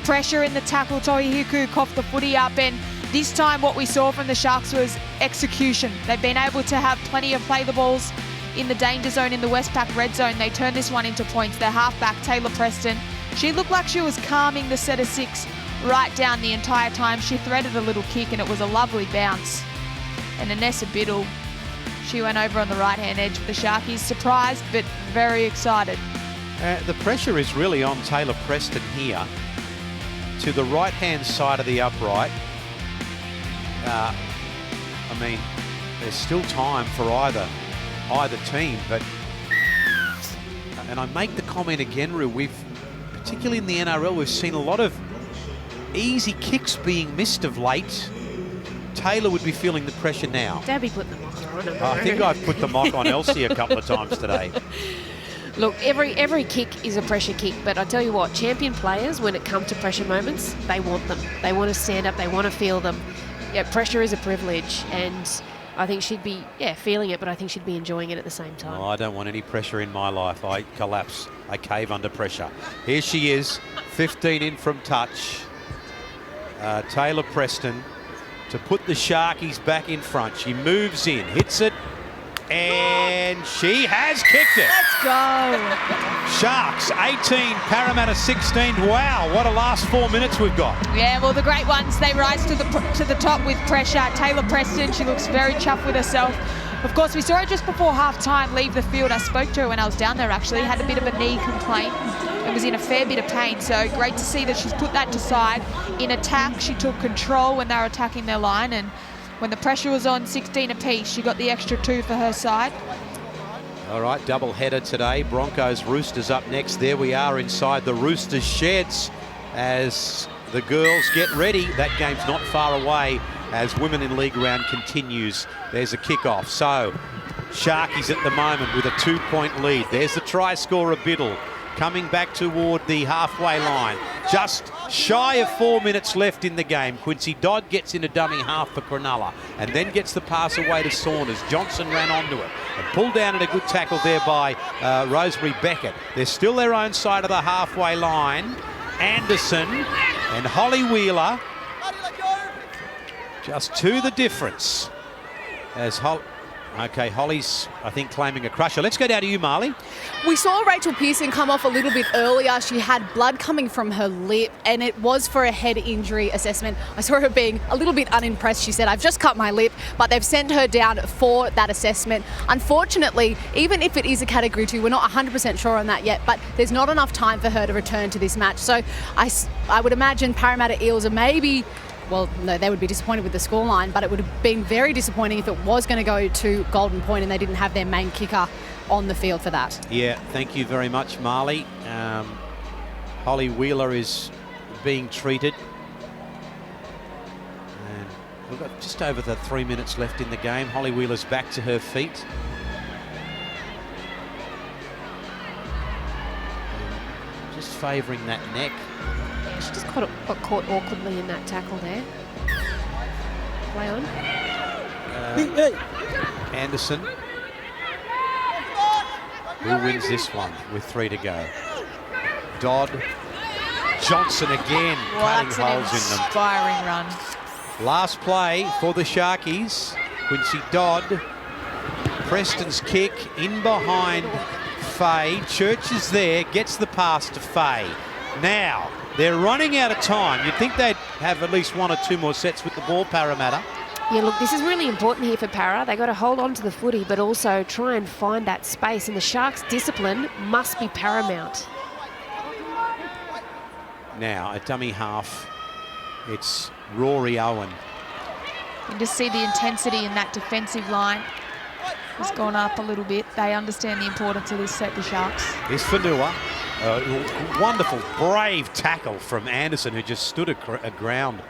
pressure in the tackle. Tohihiku coughed the footy up, and this time what we saw from the Sharks was execution. They've been able to have plenty of play the balls in the danger zone, in the Westpac red zone. They turned this one into points. Their halfback, Taylor Preston, she looked like she was calming the set of 6 right down the entire time. She threaded a little kick and it was a lovely bounce. And Anessa Biddle, she went over on the right-hand edge for the Sharkies. Surprised, but very excited. The pressure is really on Taylor Preston here to the right-hand side of the upright. I mean, there's still time for either team, but, and I make the comment again, Roo, particularly in the NRL, we've seen a lot of easy kicks being missed of late. Taylor would be feeling the pressure now. Dabby put the mock on. I think I've put the mock on Elsie a couple of times today. Look, every kick is a pressure kick, but I tell you what, champion players, when it comes to pressure moments, they want them. They want to stand up, they want to feel them. Yeah, pressure is a privilege, and I think she'd be, feeling it, but I think she'd be enjoying it at the same time. Oh, I don't want any pressure in my life. I collapse. I cave under pressure. Here she is, 15 in from touch. Taylor Preston to put the Sharkies back in front. She moves in, hits it, and she has kicked it. Let's go. Sharks 18, Parramatta 16. Wow, what a last 4 minutes we've got. Yeah, well, the great ones, they rise to the top with pressure. Taylor Preston, she looks very chuffed with herself. Of course, we saw her just before half-time leave the field. I spoke to her when I was down there, actually. Had a bit of a knee complaint and was in a fair bit of pain. So great to see that she's put that to side. In attack, she took control when they were attacking their line, and when the pressure was on 16 apiece, she got the extra 2 for her side. All right, double header today. Broncos, Roosters up next. There we are inside the Roosters sheds as the girls get ready. That game's not far away as Women in League round continues. There's a kickoff. So Sharkies at the moment with a 2-point lead. There's the try scorer, Biddle, coming back toward the halfway line. Just shy of 4 minutes left in the game. Quincy Dodd gets in a dummy half for Cronulla and then gets the pass away to Saunders. Johnson ran onto it and pulled down at a good tackle there by Rosemary Beckett. They're still their own side of the halfway line. Anderson and Holly Wheeler just to the difference as Holly's, I think, claiming a crusher. Let's go down to you, Marley. We saw Rachel Pearson come off a little bit earlier. She had blood coming from her lip, and it was for a head injury assessment. I saw her being a little bit unimpressed. She said, "I've just cut my lip," but they've sent her down for that assessment. Unfortunately, even if it is a Category 2, we're not 100% sure on that yet, but there's not enough time for her to return to this match. So I would imagine Parramatta Eels are maybe... Well, no, they would be disappointed with the scoreline, but it would have been very disappointing if it was going to go to Golden Point and they didn't have their main kicker on the field for that. Yeah, thank you very much, Marley. Holly Wheeler is being treated. And we've got just over the 3 minutes left in the game. Holly Wheeler's back to her feet. Just favouring that neck. She just got caught awkwardly in that tackle there. Play on. Anderson. Who wins this one with 3 to go? Dodd. Johnson again, cutting holes in them. Inspiring run. Last play for the Sharkies. Quincy Dodd. Preston's kick in behind Faye. Church is there, gets the pass to Faye. Now, they're running out of time. You'd think they'd have at least 1 or 2 more sets with the ball, Parramatta. Yeah, look, this is really important here for Para. They got to hold on to the footy, but also try and find that space. And the Sharks' discipline must be paramount. Now, at dummy half, it's Rory Owen. You can just see the intensity in that defensive line has gone up a little bit. They understand the importance of this set, the Sharks. Here's Fanua. Wonderful, brave tackle from Anderson, who just stood a ground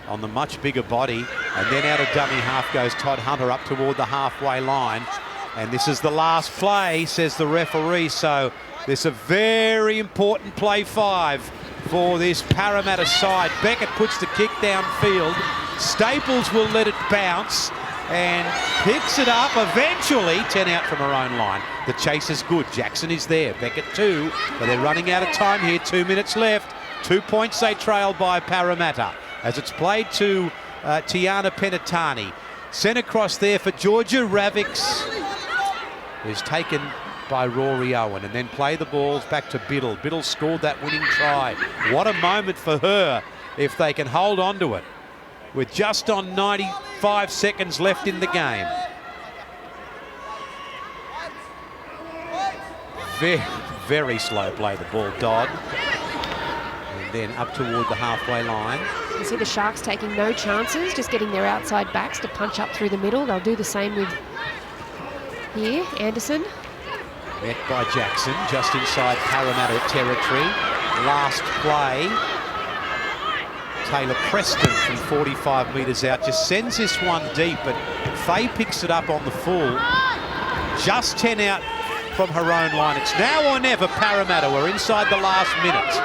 on the much bigger body. And then out of dummy half goes Todd Hunter up toward the halfway line. And this is the last play, says the referee. So this is a very important play 5 for this Parramatta side. Beckett puts the kick downfield. Staples will let it bounce and picks it up eventually. 10 out from her own line. The chase is good. Jackson is there. Beckett 2, but they're running out of time here. 2 minutes left. 2 points they trail by Parramatta as it's played to Tiana Penatani. Sent across there for Georgia Ravix, who's taken by Rory Owen, and then play the balls back to Biddle. Biddle scored that winning try. What a moment for her if they can hold on to it with just on 95 seconds left in the game. Very, very slow play, the ball, Dodd. And then up toward the halfway line. You see the Sharks taking no chances, just getting their outside backs to punch up through the middle. They'll do the same with here, Anderson. Met by Jackson, just inside Parramatta territory. Last play. Taylor Preston from 45 metres out just sends this one deep, but Faye picks it up on the full. Just 10 out from her own line. It's now or never, Parramatta. We're inside the last minute.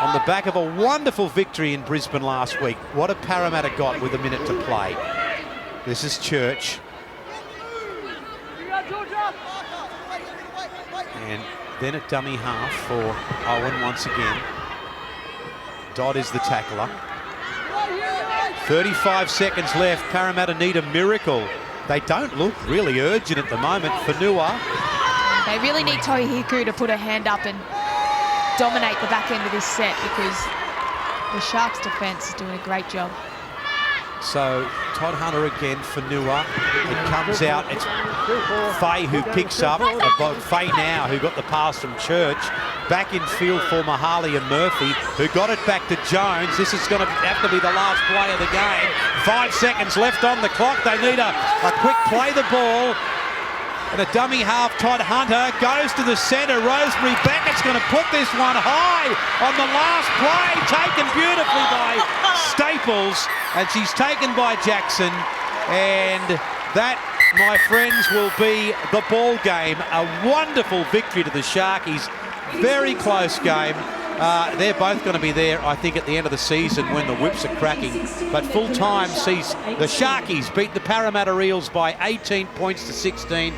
On the back of a wonderful victory in Brisbane last week. What have Parramatta got with a minute to play? This is Church. And then at dummy half for Owen once again. Dodd is the tackler. 35 seconds left. Parramatta need a miracle. They don't look really urgent at the moment. Fanua. They really need Tohiku to put her hand up and dominate the back end of this set, because the Sharks defence is doing a great job. So Todd Hunter again, Fanua. It comes out. It's Faye who picks up. Faye now who got the pass from Church. Back in field for Mahali and Murphy, who got it back to Jones. This is going to have to be the last play of the game. 5 seconds left on the clock. They need a quick play the ball. And a dummy half, Todd Hunter goes to the centre. Rosemary Beckett's going to put this one high on the last play. Taken beautifully by Staples. And she's taken by Jackson. And that, my friends, will be the ball game. A wonderful victory to the Sharkies. Very close game. They're both going to be there, I think, at the end of the season when the whips are cracking. But full time sees the Sharkies beat the Parramatta Eels by 18 points to 16.